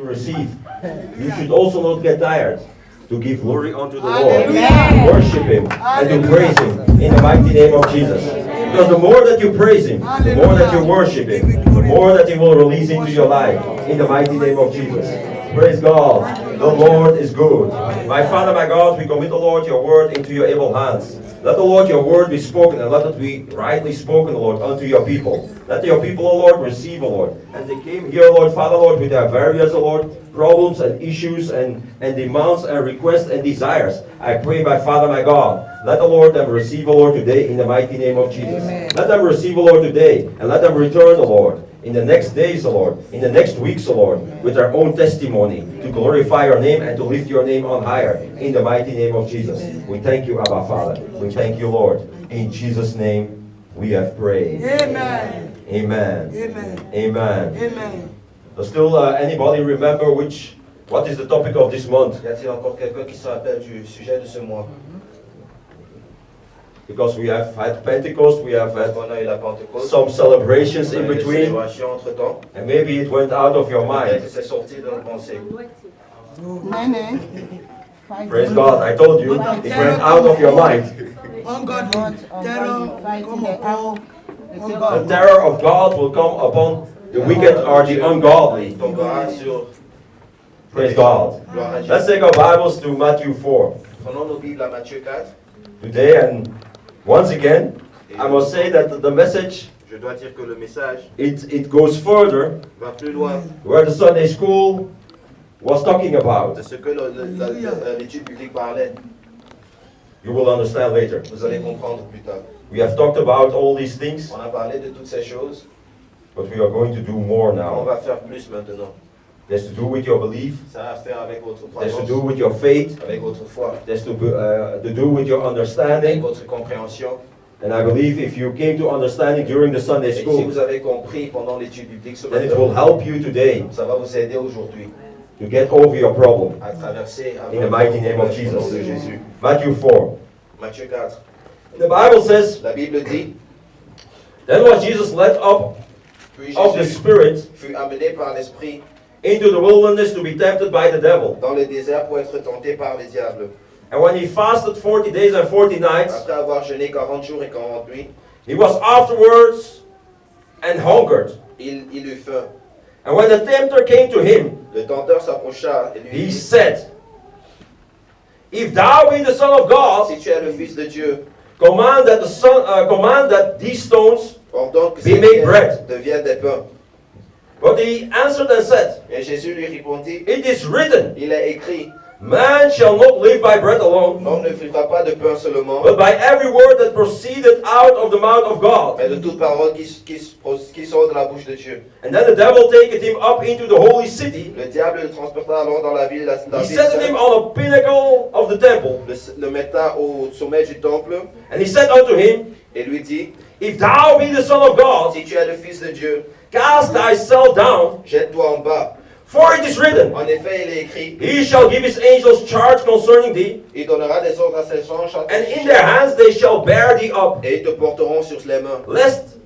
receive, you should also not get tired to give glory unto the Lord, Amen. to worship Him, and to praise Him in the mighty name of Jesus. Because the more that you praise Him, the more that you worship Him, the more that He will release into your life in the mighty name of Jesus. Praise God. The Lord is good. My Father, my God, we commit, the Lord, your word into your able hands. Let the Lord your word be spoken, and let it be rightly spoken, Lord, unto your people. Let your people, O Lord, receive, O Lord. And they came here, Lord, Father, Lord, with their various, O Lord, problems and issues and demands and requests and desires. I pray, my Father, my God, let the Lord them receive, O Lord, today in the mighty name of Jesus. Amen. Let them receive, O Lord, today, and let them return, O Lord, in the next days, O Lord, in the next weeks, O Lord, with their own testimony to glorify your name and to lift your name on higher in the mighty name of Jesus. We thank you, Abba Father. We thank you, Lord. In Jesus' name we have prayed. Amen. Amen. Amen. Amen. Amen. Does still anybody remember what is the topic of this month? Y a-t-il encore quelqu'un qui se rappelle du sujet de ce mois? Because we have had Pentecost, we have had On a eu la Pentecôte. some celebrations On a in eu des between, célébrations entre-temps. and maybe it went out of your Peut-être que mind. c'est sorti de nos pensées. Praise God, I told you, it went out of your mind. Ungodly. Terror. Come upon. The Ungodly. terror of God will come upon the wicked or the ungodly. Tombera sur. Praise God. Gloire à Dieu. Let's take our Bibles to Matthew 4 Prenons nos Bibles à Matthieu 4. today, and once again, I must say that the message, Je dois dire que le message it goes further va plus loin where the Sunday school was talking about. de ce que l'étude biblique parlait. You will understand later. Vous allez comprendre plus tard. We have talked about all these things, On a parlé de toutes ces choses. but we are going to do more On now. va faire plus maintenant. It has to do with your belief, Ça a à faire avec votre it has to croyance, do with your faith, avec votre foi, it has to do with your avec understanding. votre compréhension. And I believe if you came to understanding during the Sunday Et si school, vous avez compris pendant l'étude biblique ce then it will matin, help you today ça va vous aider aujourd'hui to get over your problem. à traverser In the mighty name of au nom Jesus. de Jésus. Matthew 4. Matthieu 4. The Bible says, La Bible dit, then was Jesus led up puis of the Jésus Spirit fut amené par l'Esprit into the wilderness to be tempted by the devil. dans le désert pour être tenté par le diable. And when he fasted 40 days and 40 nights, Après avoir jeûné 40 jours et 40 nuits, he was afterwards and hungered. il eut faim. And when the tempter came to him, Le tenteur s'approcha et lui he dit, said, if thou be the Son of God, si tu es le Fils de Dieu, command that these stones. ordonne que Be ces made pierres bread. deviennent des pains. But he answered and said, Et Jésus lui répondit, it is written, il est écrit, man shall not live by bread alone, l'homme ne vivra pas de pain seulement, but by every word that proceeded out of the mouth of God. mais de toute parole qui sort de la bouche de Dieu. And then the devil taketh him up into the holy city. Le diable le transporta alors dans la ville, He set him on a pinnacle of the temple. le metta au sommet du temple And he said unto him, et lui dit, if thou be the Son of God, si tu es le Fils de Dieu, cast thyself down, jette-toi en bas. for it is written, En effet, il est écrit, he shall give his angels charge concerning thee, il donnera des ordres à ses anges and in their hands they shall bear thee up, et ils te porteront sur les mains, lest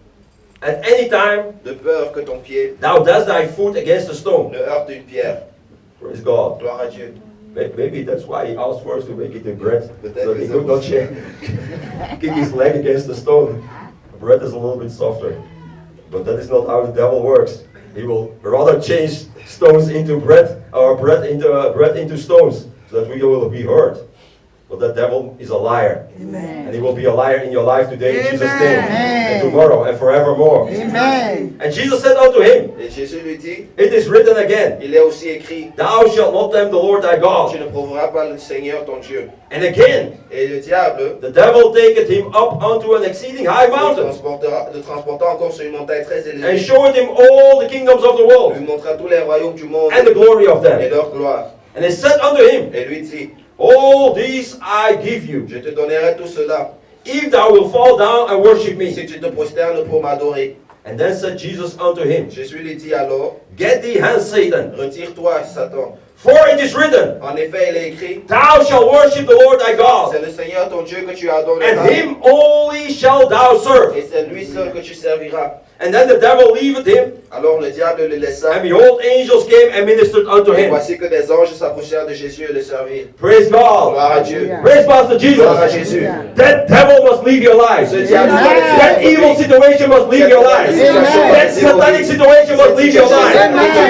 at any time de peur que ton pied thou dash thy foot against a stone. ne heurte une pierre. Praise God. Gloire à Dieu. Maybe that's why he asked first to make it in bread, so Peut-être that he que could not kick his leg against the stone. Bread is a little bit softer, but that is not how the devil works. He will rather change stones into bread, or bread into stones, so that we will be hurt. But the devil is a liar. Amen. And he will be a liar in your life today in Jesus' name. Amen. And tomorrow and forevermore. Amen. And Jesus said unto him, Et Jésus lui dit, it is written again, il est aussi écrit, thou shalt not tempt the Lord thy tu God. ne provoqueras pas le Seigneur ton Dieu. And again, Et le diable the devil taketh him up unto an exceeding high mountain, le transporta encore sur une montagne très and élevée. showed him all the kingdoms of the Il lui world, montra tous les royaumes du monde and the glory of et them. leur gloire. And he said unto him, Et lui dit, all these I give you, je te donnerai tout cela if thou wilt fall down and worship me. si tu te prosternes pour m'adorer. And then said Jesus unto him, Jésus lui dit alors, get thee hence, Satan, retire-toi, Satan, For it is written, En effet, il est écrit, Thou shalt worship the Lord thy God, c'est le Seigneur ton Dieu que tu adores, and him only shalt thou serve. et c'est lui seul que tu serviras. And then the devil leaveth him, Alors le diable le laissa, and behold, angels came and ministered unto et him. voici que des anges s'approchèrent de Jésus et le servirent. Praise God. Gloire à Dieu. Praise Pastor Gloire à Jesus. Jésus. That devil must leave your life. Ce diable doit That laisser evil situation must leave your life. That satanic situation must leave your life.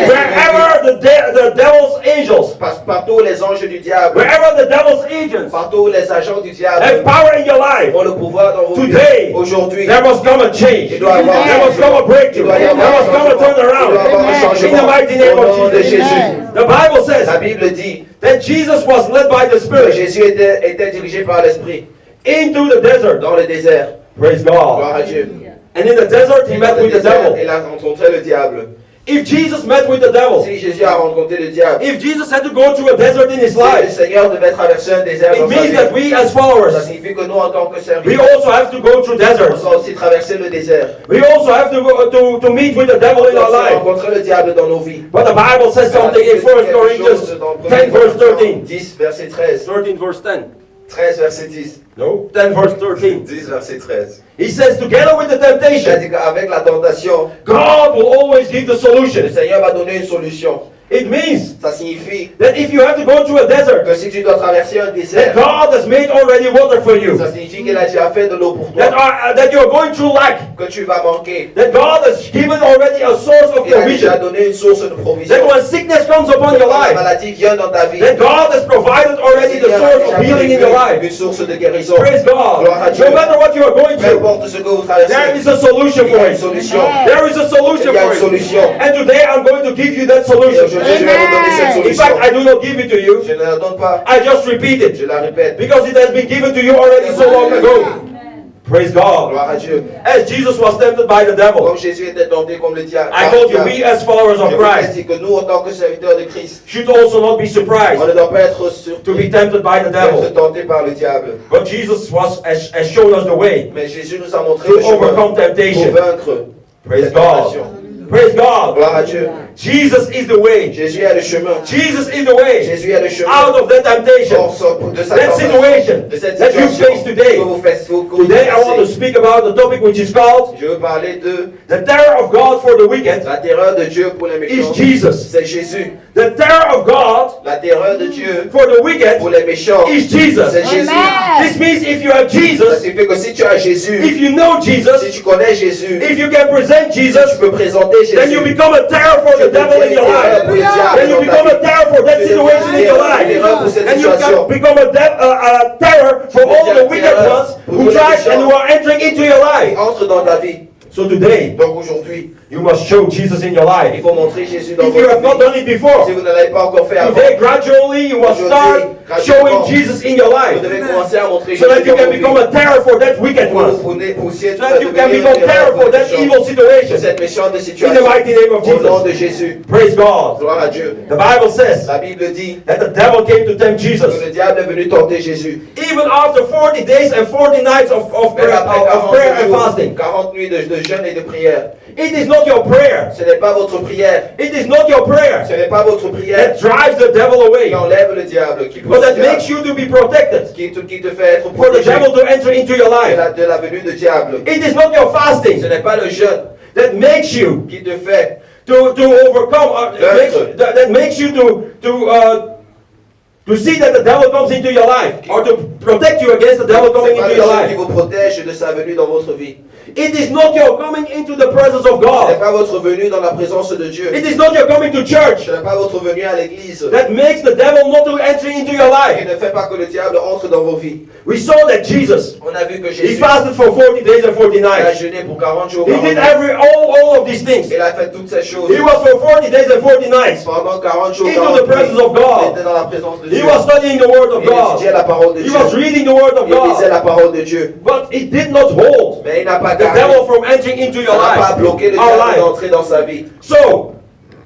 Wherever the devil's angels, Partout les anges du diable, wherever the devil's agents partout les agents du have diable power in your life, ont le pouvoir dans vos today, vies. Aujourd'hui, there must come a change. il doit y avoir There must come a breakthrough. There must come a il doit y turnaround. avoir un In the changement mighty name au of nom de Jesus. Jésus. The Bible La says Bible dit that Jesus was led by the que Spirit Jésus était dirigé par l'Esprit into the desert. dans le désert. Praise Gloire God. à Dieu. And in the desert, he Dans met le with the désert, devil. il a rencontré le diable. If Jesus met with the devil, Si Jésus a rencontré le diable, if Jesus had to go through a desert in his si le life, Seigneur devait traverser un désert it dans sa means that vie, we as ça followers, signifie que nous, en tant que we serviteurs, also have to go through on deserts. doit aussi traverser le désert. We also have to go to meet with the devil On in doit our aussi life. rencontrer le diable dans nos vies. But the Bible says something in 1 Corinthians 10 verse 13. 10 verset 13. 13 verse 10. 13 verset 10. No? 10 verse 13. 10 verset 13. He says, together with the Il a temptation, dit qu'avec la tentation, God will always give the le solution. Seigneur va donner une solution. It means Ça signifie that if you have to go through a desert, que si tu dois traverser un that désert, God has made already water for you. ça signifie qu'il a déjà fait de l'eau pour That, toi, that you're going through lack. que tu vas manquer. That God has given already a source of Il a déjà provision. donné une source de That provision. when sickness comes upon your Quand la life, maladie vient dans ta vie, that God has provided already the Seigneur a source déjà of healing in your prévu life. une source de guérison. Praise God. Gloire à Dieu. No matter what you are going Peu through, importe ce que vous there traversez, is a solution il y for a une it. solution. There is a solution Il y a for une it. solution. And today I'm going to give you that Et solution. aujourd'hui, je vais vous donner cette In solution. fact, I do not give it to you. Je ne la donne pas, I just repeat je it la répète. because it has been given to you already so long ago. Praise God. Gloire à Dieu. As Jesus was tempted by the devil, Comme Jésus était tenté comme le diable. I told you, we as followers Je of vous ai Christ dit que nous, en tant que serviteurs de Christ, should also not be on surprised ne doit pas être to surpris be tempted by the d'être devil. tenté par le diable. But Jesus has shown us the way Mais Jésus nous a montré to le chemin overcome pour temptation. vaincre Praise cette God. tentation. Praise God. Gloire à Dieu. Jesus is the way. Jésus est le chemin. Jesus is the way Jésus est le chemin. out of that temptation, De sa that tentation, situation de cette that you situation face today. que vous faites, que vous Today I want to traversez. speak about the topic which is called Je veux parler de the terror of God for the wicked la terreur de Dieu pour les is méchants. Jesus. C'est Jésus. The terror of God La terreur de Dieu for the wicked pour les méchants, is Jesus. c'est Jésus. This means if you have Ça Jesus, signifie que si tu as Jésus, if you know si Jesus, tu connais Jésus, if you can present si Jesus, tu peux présenter then you Jésus, become a terror for the devil in your life. Then you become a terror for that situation in your life. And you can become a terror for all the wicked ones who try and who are entering into your life. entre dans ta vie. So today, Donc aujourd'hui, you must show Jesus in your il life. faut montrer Jésus dans If you have votre not vie. done it before, Si vous ne l'avez pas encore fait avant, today gradually you must start showing Jesus in your vous life. devez commencer à montrer So that Jésus you dans can votre become vie. a terror for that wicked Pour one. vous essayer So that you can become terror for that evil situation. cette méchante In the situation. mighty name of Au nom de Jesus. Jésus. Praise God. Gloire à Dieu. The Bible says La Bible dit that the devil came to tempt que Jesus. le diable est venu tenter Jésus. Even after 40 days and 40 nights of Même prayer, après of 40 prayer and jours, fasting. 40 nuits de jeûne et de prière. It is not your prayer. Ce n'est pas votre prière. It is not your prayer Ce n'est pas votre prière that drives the devil away, qui enlève le diable, qui pousse but le that diable, makes you to be protected qui te fait être for the protégé devil to enter into your life. de la venue du diable. It is not your Ce fasting n'est pas le jeûne that makes you qui te fait to overcome, that makes you to see that the devil comes into your life, or to protect you against the devil coming c'est pas into le your jeûne qui life. vous protège de sa venue dans votre vie. It is not your coming into the presence of Ce n'est God. pas votre venue dans la présence de Dieu. It is not your coming to church Ce n'est pas votre venue à l'église that makes the devil not to enter into your qui life. ne fait pas que le diable entre dans vos vies. We saw that Jesus, On a vu que he Jésus fasted for 40 days and 40 il a nights. jeûné pour 40 jours, He 40 did nuits. all of these things. Il a fait toutes ces choses. He was for 40 days and 40 nights Pendant 40 jours, into 40 the presence nuits, of God. il était dans la présence de He Dieu. was studying the Word of Il étudiait God. la parole de He Dieu. was reading the Word of Il lisait God. la parole de Dieu. But it did not hold Mais il n'a pas the gardé. devil from entering into Ça your n'a pas life, bloqué le our diable life. d'entrer dans sa vie. So,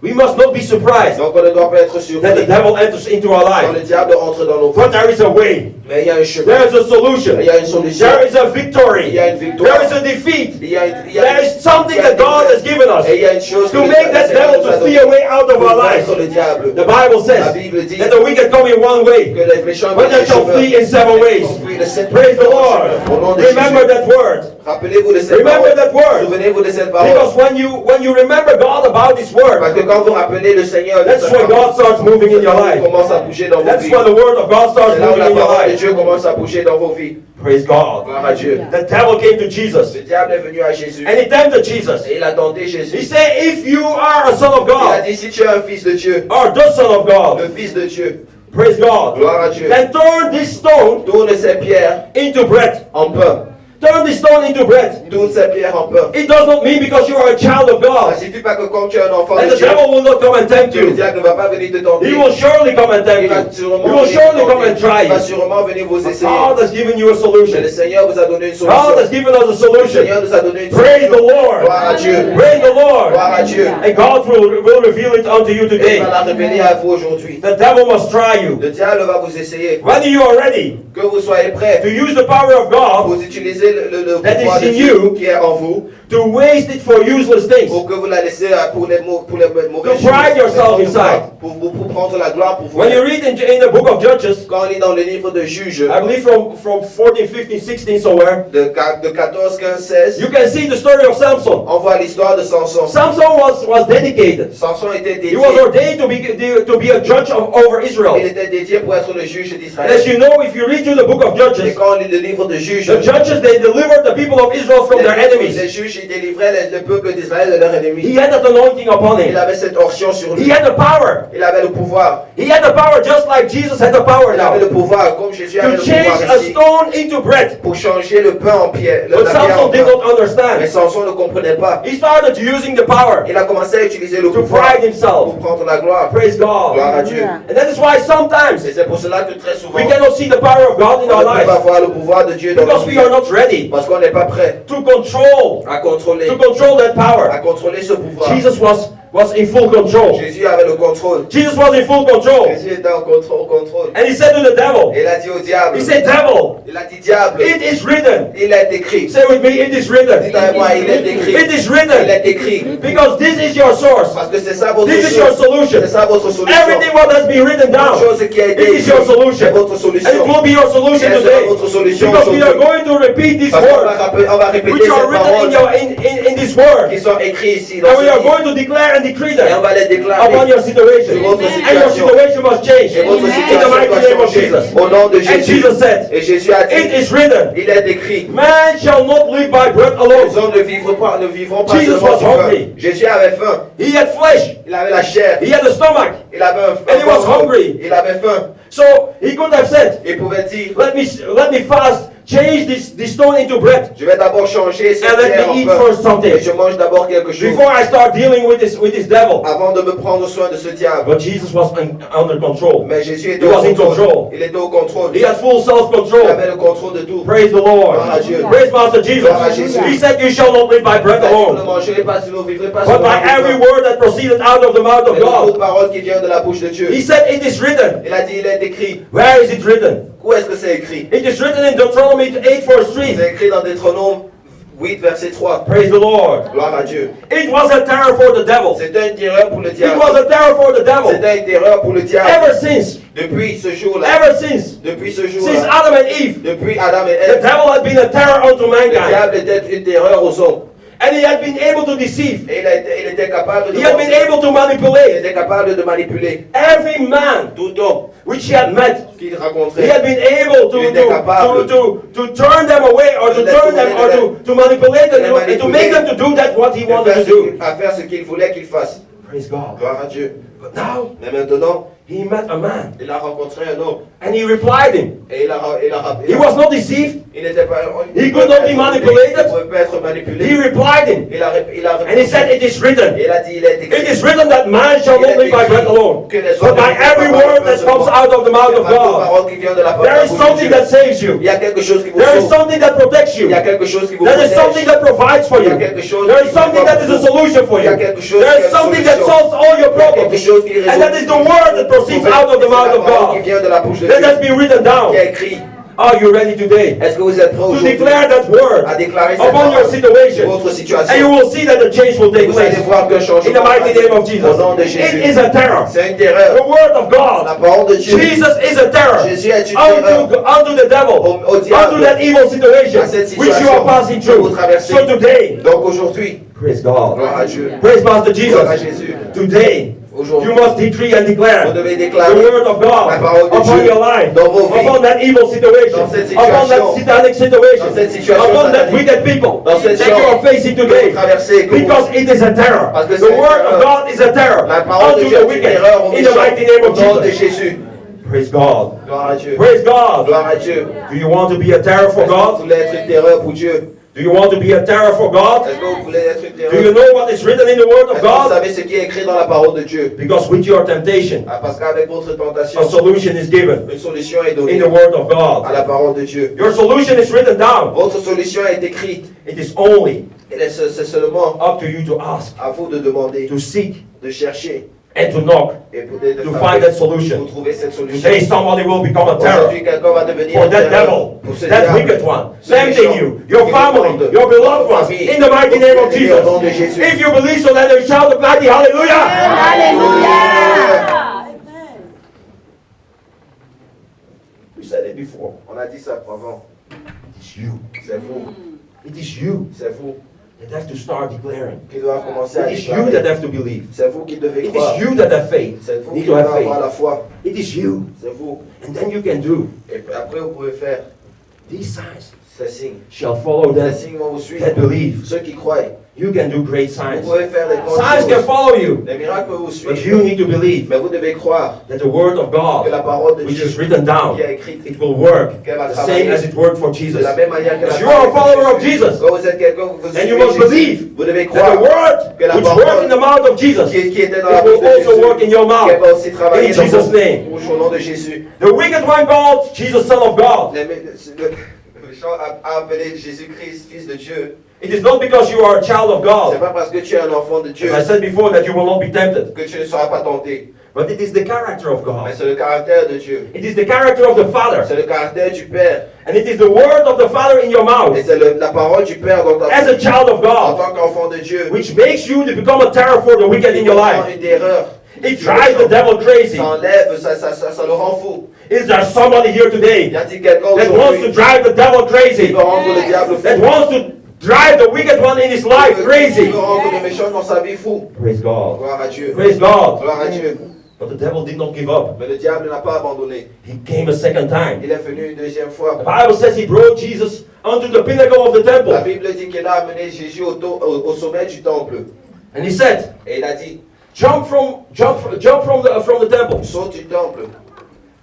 We must not be surprised Donc on ne doit pas être that the surpris devil enters into our quand le life. diable entre dans nos vies. But there is a way. Mais il y a un chemin, There is a solution. il y a une solution, There is a victory. il y a une victoire, There is a defeat. il y a There is something that God has given us et il y a une chose to make that devil to flee away out of our lives. le diable. The Bible La says Bible dit that the wicked come in one way, que les méchants but they shall flee in 7 ways. Praise the Lord. Au nom de Remember Jésus. that word. Rappelez-vous de cette Remember parole. that word. Souvenez-vous de cette parole. Because when you remember God about His word, Parce que quand vous rappelez le Seigneur, that's when God starts moving in your life. commence à bouger dans vos That's vies. when the word of God starts C'est là où moving la in your parole de life. Dieu commence à bouger dans vos vies. Praise God. Gloire à Dieu. The devil came to Jesus Le diable est venu à Jésus and he tempted Jesus. et il a tenté He Jésus. said, if you are a son of Il a God, dit, si tu es un fils de Dieu, or the son of God, le fils de Dieu, praise God, gloire à Dieu, then turn this stone tourne ces pierres into bread. en pain. Turn this stone into bread. Tourne ces pierres en pain. It does not mean because you are a child of Ça God ne signifie pas que quand tu es un enfant that de the Dieu, devil will not come and tempt que le you. diable ne va pas venir te tenter. He will surely come and tempt Il va you. He sûrement will venir surely te come and tenter. try Il va you. sûrement venir vous But essayer. God has given you a Mais le solution. Seigneur vous a donné une God solution. has given us a Le solution. Seigneur nous a donné une Praise the solution. Lord. Gloire à Dieu. Praise the Lord. Gloire à Dieu. And God will reveal it unto you Et il today. va la révéler à vous aujourd'hui. The devil must try you. Le diable va vous essayer. Whether you are ready Que vous soyez prêts to use the power of God, pour utiliser le That pouvoir is de in Dieu you. qui est en vous, to waste it for useless things. pour que vous la laissez pour les mauvaises To pride yourself inside. pour prendre la gloire pour vous. When you read in the book of Judges, Quand on lit dans le livre de Juges, I believe from 14, 15, 16 somewhere, de 14, 15, 16, you can see the story of Samson. on voit l'histoire de Samson. Samson was dedicated. Samson était He dédié. was ordained to be a judge over Il Israel. était dédié pour être le juge And d'Israël. as you know, if you read through the book of Et Judges, quand on lit le livre de Juges, the judges, they delivered the people of Israel from their les enemies. juges ils délivraient le peuple d'Israël de leurs He ennemis. had that anointing upon Il him. avait cette onction sur He lui. had the power. Il avait le pouvoir. He had the power just like Jesus had the power Il now avait le pouvoir, comme Jésus avait to le change pouvoir a ici, stone into bread. pour changer le pain en pierre. But La pierre en Samson did pain. not Mais understand. Samson ne comprenait pas. He started using the power Il a commencé à utiliser le to pouvoir pride himself. pour prendre la gloire. Praise God. Gloire à Dieu. And that is why sometimes Et c'est pour cela que très souvent, we cannot see the power of God in on our ne peut pas lives voir le pouvoir de Dieu dans because nos we vies. are not ready Parce qu'on n'est pas prêt to control à contrôler that power. ce pouvoir. Jesus was in full control. Jésus avait le contrôle. Jesus was in full control. Jésus était en contrôle. And he said to the devil, Et il a dit au diable, he said, devil, il a dit diable, it is written. il est écrit. Say with me, it is written. Dites avec moi, il est écrit. It is Il written. est écrit. Because this is your source. Parce que c'est ça votre This is your solution. solution. C'est ça votre solution. Everything what has been written Toute down, chose qui a été it is écrit, your solution. c'est votre And it solution. will be your solution Et sera today. votre solution Because we are aujourd'hui. going to repeat these Parce qu'on words on va répéter which are ces written paroles in this word. qui sont écrites ici dans And ce we are livre. going to declare and decree Et on them va les déclarer. upon your situation. Sur votre And your situation. situation must change. Et votre In the situation mighty doit name of changer. Jesus. Au nom de And Jésus. Jesus said, Et Jésus a it dit, is written, il est écrit, man shall not live by bread les alone. hommes ne vivront pas Jesus seulement was du pain. hungry. Jésus avait faim. He had flesh. Il avait la chair. He had a stomach. Il avait And he was ventre. hungry. Il avait faim. So he could have said, Il pouvait dire, let me fast, change this stone into bread. je vais d'abord changer cette And let pierre me en eat pain. first something. Et je mange d'abord quelque chose Before I start dealing with this devil. avant de me prendre soin de ce diable. But Jesus was under control. Mais Jésus était He au was in contrôle. control. Il était au contrôle. He had full Il self-control. avait le contrôle de tout. Praise the Lord. Gloire à Dieu. Praise Master Jesus. Gloire à Jésus. He said, you shall not live by bread Vous ne alone, mangerez pas si vous ne vivrez pas but seulement by du every pain. word that proceeded out of the mouth of Mais de toute God. parole qui vient de la bouche de Dieu. He said, it is written. Il a dit, il est écrit. Where is it written? Où est-ce que c'est écrit? It is written in Deuteronomy 8 verse 3. C'est écrit dans Deutéronome 8, verset 3. Praise the Lord. Gloire à Dieu. It was a terror for the devil. C'était une terreur pour le It diable. was a terror for the devil. C'était une terreur pour le diable. Ever since, Depuis ce jour-là. depuis ce since jour-là. Adam and Eve, Depuis Adam et the Ève. devil had been a terror unto Le mankind. diable était une terreur aux hommes. And he had been able to deceive. Et il était capable de He had been mentir. able to Il manipulate était capable de manipuler every man tout homme which he had met. qu'il He rencontrait. had been able Il était capable to turn them away or to turn them or to manipulate them and to make them to do that what he wanted to do. À faire ce qu'il voulait qu'il fasse. Praise God. Gloire à Dieu. But now, Mais maintenant, he met a man. il a rencontré un homme. And he replied him. Et He was not deceived. il n'était pas... He could not be manipulated. Il ne pouvait pas être He manipulé. replied him. Il a And he said, it is written. il a dit, il a été It is written that man shall not live by bread alone, but by every word that comes out of the mouth of God. parole qui vient de la There is something that saves you. Il y a quelque chose qui vous There is sauve. something that protects you. Il y a quelque chose qui vous There is something protège. that provides for you. There is something that is a solution for you. There is something that solves all your Il y a quelque problems. chose qui And that is the word that proceeds out of the mouth of qui God. vient de la bouche de Let Dieu. us be written down. Qui a écrit. Are you ready today Est-ce que vous êtes prêts to aujourd'hui declare that word à déclarer cette upon your parole situation? sur votre And you situation? will see that the change will take Vous allez place voir qu'un in the changement mighty name of au Jesus. nom de It Jésus. is a terror. C'est une terreur. The word of La God. parole de Dieu. Jesus is a terror Jésus est une terreur unto the devil, au diable, unto that evil situation à cette which you situation are passing que vous through. traversez. So today, Donc aujourd'hui, praise God. gloire à Dieu. Praise Master Gloire à Jesus. Jésus. Today, Aujourd'hui, you must decree and declare vous devez the déclarer word of God la parole de upon Dieu your life, dans vos vies, upon that evil situation, dans cette upon that situation, satanic situation, dans cette situation upon that satanique, wicked people dans cette that you are facing que today. vous traversez, que vous- Because it is a terror. Parce que The c'est une word terreur. of God is a terror La parole de unto Dieu the est une wicked terreur au in the mighty name au of nom de Jesus. Jésus. Praise God. Gloire à Dieu. Praise God. Gloire à Dieu. Do you want to be a terror for Est-ce que vous God? voulez être une terreur pour Dieu? Do you want to be a terror for God? Est-ce que vous voulez être une Do you terreur? know what is written in the word Est-ce of que vous God? savez ce qui est écrit dans la parole de Dieu? Because with your temptation, Ah, parce qu'avec votre tentation, a solution is given une solution est in donnée the word of à God. la parole de Dieu. Your solution is written down. Votre solution est écrite. It is only C'est seulement up to you to ask, à vous de demander, to seek, de chercher and to knock et peut-être de to frapper find that pour solution. trouver cette solution. Today somebody will become a terror Aujourd'hui, quelqu'un va devenir for un that terreur devil, pour ce that diable, wicked one, ce tempting méchant, you, your qui family, demande your beloved votre ones, famille, in the mighty name of au Jesus. nom de Jésus. If you believe so, let them shout a mighty hallelujah. We said it before. On a dit ça avant. It is you. C'est vous. It is you C'est vous that have to start declaring. qui devez commencer à It is you that déclarer. have to believe. C'est vous qui devez It croire. is you that have faith. C'est vous Need qui to devez have avoir la faith. foi. It is you. C'est vous. And then you can do. Et après, vous pouvez faire These signs ces signes. shall follow Ces them signes vont vous suivre. that believe. Ceux qui croient. You can do great Vous signs. pouvez faire des grandes Signs can choses. follow you. Les miracles vous But suivent. you need to believe Mais vous devez croire that the word of que God, la parole de which Dieu is written down, qui est écrite, it will work qu'elle va the same travailler as it worked for de Jesus. la même manière que la If you are a parole follower de of Jésus. Jesus, Quand vous êtes quelqu'un, vous then you suivez must Jésus. believe Vous devez that the croire word que la which parole worked in the mouth of Jesus, qui était dans la it bouche will de also Jésus, work in your qu'elle mouth. va aussi travailler In dans Jesus' votre name. bouche au nom de Jésus. The wicked one called Jesus Son of God. Le méchant a appelé Jésus-Christ, fils de Dieu. It is not because you are a child of C'est God, pas parce que tu es un enfant de Dieu as I said before, that you will not be tempted. que tu ne seras pas tenté. But it is the character of Mais God. c'est le caractère de Dieu. It is the character of the Father. C'est le caractère du Père. And it is the word of the Father in your mouth Et c'est la parole du Père dans ta as a child of en God, tant qu'enfant de Dieu. which makes you to become a terror for the wicked in your life. Une erreur. It drives the devil crazy. Ça enlève, ça le rend fou. Is there somebody here Y today a-t-il quelqu'un that wants to aujourd'hui drive the devil qui crazy? veut rendre le diable fou? That wants to drive the wicked one in his life Qui crazy? veut rendre le méchant dans sa vie fou? Praise God. Gloire à Dieu. Praise God. Gloire à Dieu. But the devil did not give up. Mais le diable n'a pas abandonné. He came a second time. Il est venu une deuxième The fois. Bible says he brought Jesus unto the pinnacle of the La temple. Bible dit qu'il a amené Jésus au sommet du temple. And he said, Et il a dit, jump from the temple, saute du temple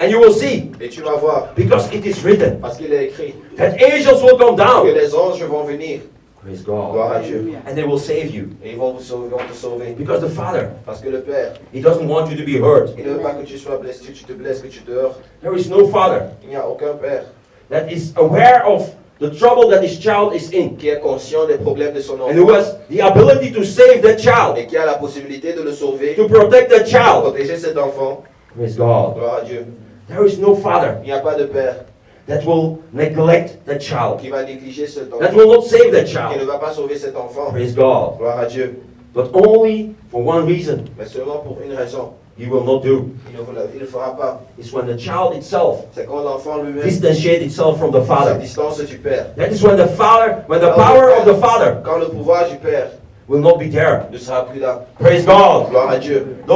and you will see, et tu vas voir. because it is written, Parce qu'il est écrit that angels will come que down. les anges vont venir. Praise Gloire God. à Dieu. And they will save you. Et ils vont vous sauver, vont te sauver. Because the Father, Parce que le Père, he doesn't want you to be hurt. il ne veut pas que tu sois blessé, que tu te blesses, que tu te heurtes. There is no Father Il n'y a aucun Père that is aware of the trouble that his child is in, qui est conscient des problèmes de son and who enfant has the ability to save that child, et qui a la possibilité de le sauver, to protect that de child. protéger cet enfant. Praise God. Gloire à Dieu. There is no Father Il n'y a pas de Père that will neglect that child, qui va négliger cet that enfant, will not save that qui ne child. va pas sauver cet enfant. Praise God. Gloire à Dieu. But only for one reason Mais seulement pour une raison. he will not do. Il ne fera pas. It's when the child itself C'est quand l'enfant lui-même distantiates itself from the se Father. distance du Père. That is when the Father, when the power of the Father Quand le pouvoir du Père will not be there. ne sera plus là. Praise God. Gloire à Dieu. The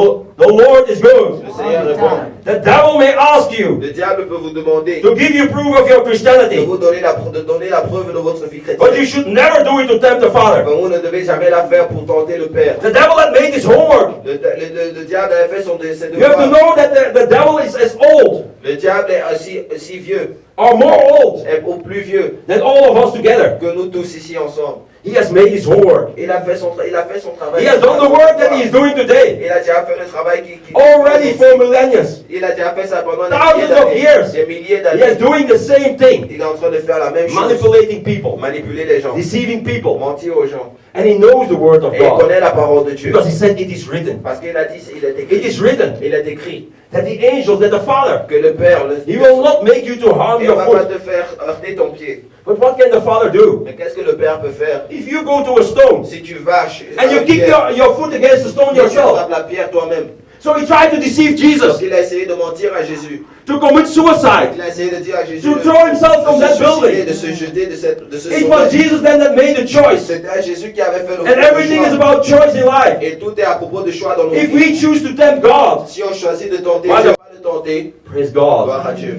Lord is good. Le Seigneur est bon. The devil may ask you Le diable peut vous demander to give you proof of your de Christianity, vous donner de donner la preuve de votre vie but you chrétienne. should never do it to tempt the Father. Mais vous ne devez jamais la faire pour tenter le Père. The devil had made his homework. Le diable avait fait ses You have to devoirs. know that the devil is as old Le diable est aussi vieux, or more old est au plus vieux than all of us together. que nous tous ici ensemble. He has made his homework. Il a fait son travail. He has done the work that he is doing today Il a déjà fait le travail already for millennia. Il a déjà fait ça pendant Thousands of years. des milliers He is d'années. doing the same thing, Il est en train de faire la même chose. manipulating people, Manipuler les gens. deceiving people, Mentir aux gens. and he knows the word of Et il God connaît la parole de Dieu. because he said it is written. Parce qu'il a dit, il est It écrit. is written Il est écrit that the angels, that the Father, que le Père, he will not make you to harm il your ne va pas foot. te faire heurter ton pied. But what can the Father do? Mais qu'est-ce que le Père peut faire? If you go to a stone Si tu vas chez and you kick your foot against the stone tu yourself. frappes la pierre toi-même. So he tried to deceive Parce Jesus, qu'il a essayé de mentir à Jésus. to commit suicide, Il a essayé de dire à Jésus to throw himself from de that se suicider, building. de se jeter de ce It was Jesus then that made the choice. C'était à Jésus qui avait fait le And everything is choix. about choice in life. Et tout est à propos de choix dans nos If vies. we choose to tempt God, Si on choisit de tenter, Voilà. Dieu va le tenter. praise Gloire God, à Dieu.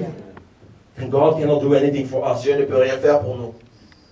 then God cannot do anything for us. Dieu ne peut rien faire pour nous.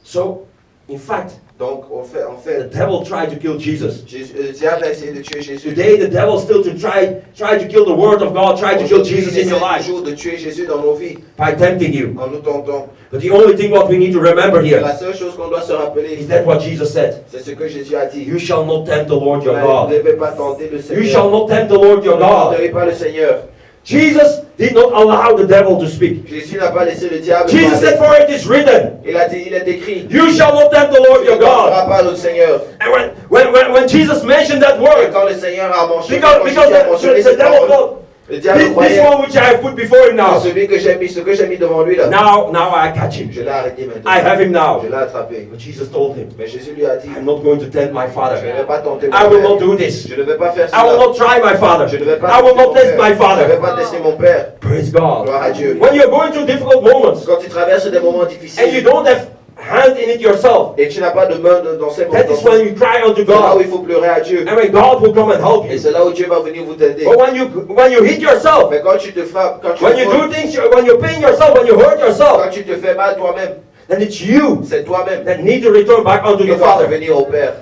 So, in fact, Donc, en the fait, devil tried to kill Jesus. le diable a essayé de tuer Jésus. Today, the devil still to try to kill the word of God, try to kill Jesus in your essaie life toujours de tuer Jésus dans nos vies by tempting you. en nous tentant. But the only thing what we need to remember here La seule chose qu'on doit se rappeler, is that what Jesus said. c'est ce que Jésus a dit. You shall not tempt the Lord your Vous God. ne devez pas tenter le You shall Seigneur. not tempt the Lord your Ne God. tentez pas le Seigneur. Jesus did not allow the devil to speak. Jésus n'a pas laissé le diable Jesus said, parler. for it is written, Il a dit, il est écrit. you shall not tempt the Lord Tu your ne God. tenteras pas le Seigneur. And when Jesus mentioned that Et word, quand le Seigneur a mentionné, because the devil parole, thought, le diable this croyait, one which I have put before him now, celui que j'ai mis, ce que j'ai mis devant lui là, now I catch him. je l'ai arrêté maintenant. I have him now. Je l'ai attrapé. But Jesus told him, Mais Jésus lui a dit, I'm not going to tempt my je ne Father. vais pas tenter mon I will Père. not do this. Je ne vais pas faire I will cela. not try my Father. Je ne vais pas I will tester not mon test Père. my Je ne vais Father. pas tester mon Père. Praise God. Gloire à Dieu. When you're going through difficult moments Quand tu traverses des moments and you difficiles don't have hand in it yourself, et que tu n'as pas de main dans ces that is moments, when you cry unto c'est là où God. il faut pleurer à Dieu. And when God will come and help Et you. c'est là où Dieu va venir vous aider. But when you hit yourself, Mais quand tu te frappes, quand tu when you te do things, when you pain yourself, when you hurt quand yourself, tu te fais mal toi-même, then it's you c'est toi-même that need to return back unto qui the dois Father. revenir au Père.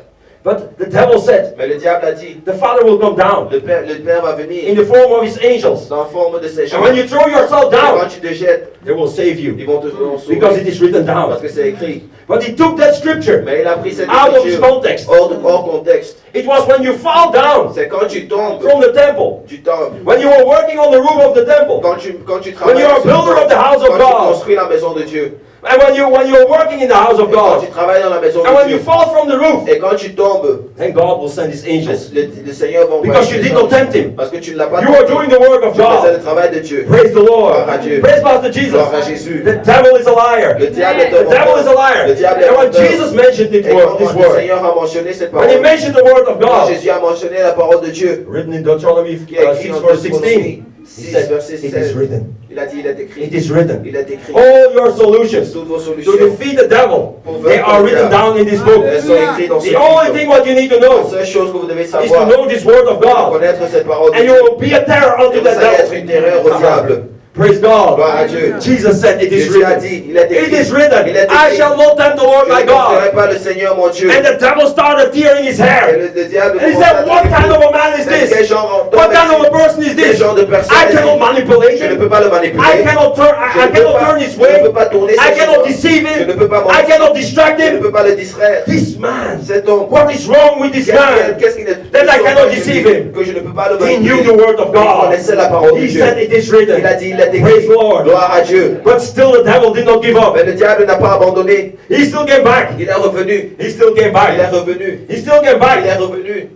But the devil said, Mais le diable a dit, the Father will come down le Père va in venir the form of his angels. dans la forme de ses gens. And when you throw yourself Et quand down, tu te jettes, they will save ils you vont te sauver. because it is written Parce down. que c'est écrit. But he took that scripture Mais il a pris cette out of its écriture context. hors contexte. It was when you fall down C'est quand tu tombes, from the temple, tu tombes. when you were working on the roof of the temple, Quand tu when travailles, you're a builder of the house of quand tu God, construis la maison de Dieu, and when you're working in the house of et quand tu God, travailles dans la maison and when de you Dieu, fall from the roof, et quand tu tombes, then God will send his angels le Seigneur va envoyer because you ses did not anges. tempt him. Parce que tu ne l'as pas You are tenté. doing the work of Tu faisais God. le travail de Dieu. Praise the Lord. Gloire à Dieu. Praise Master Jesus. Gloire à Jésus. The devil is a liar. Le diable est The un devil is a menteur. liar. Le diable est And un when menteur. Jesus mentioned this Et word, quand le Seigneur a mentionné cette when he parole, mentioned the word of quand God, Jésus a mentionné la parole de Dieu, written in Deuteronomy qui est écrit 6 en verse 16, he 6, said, verset it is 16, written. il a dit, il est écrit. It is written. Il est écrit. All your solutions Toutes vos to solutions, defeat the devil, they are written down in this book. elles sont écrites dans ce The only livre. thing what you need to La know seule chose que vous devez is to savoir, know this word of c'est God, connaître cette parole de and you Dieu. will be a terror Et unto vous the allez être une terreur au devil. diable. Praise God. Gloire à Dieu. Jesus said, it is Jésus a written. dit, il est It écrit. is written. Il est I écrit. shall not tempt the Lord Je my ne tenterai God. pas le Seigneur mon Dieu. And the devil started tearing his Et hair. le diable And he commença à said, what donner kind fou. of a man is Mais quel this? genre What kind of a person is Quel this? genre de personne I est-ce? cannot manipulate Je ne him. peux pas le I manipuler. cannot turn, I cannot turn his Je ne way. peux pas tourner I ses cannot chemins. deceive Je him. ne peux pas I mentir. cannot distract Je ne him. peux pas le distraire. This man, Cet homme. what is wrong with this man? Qu'est-ce qu'il est That I cannot deceive him. que je ne peux pas le He manipuler. knew the word of Il God. connaissait la parole de He Dieu. said it is written. Il a dit, il est Praise écrit. the Lord. Gloire à Dieu. But still the devil did not give up. Mais le diable n'a pas abandonné. He still came back. Il est revenu. He still came Il est back. revenu. He still came Il est back. revenu.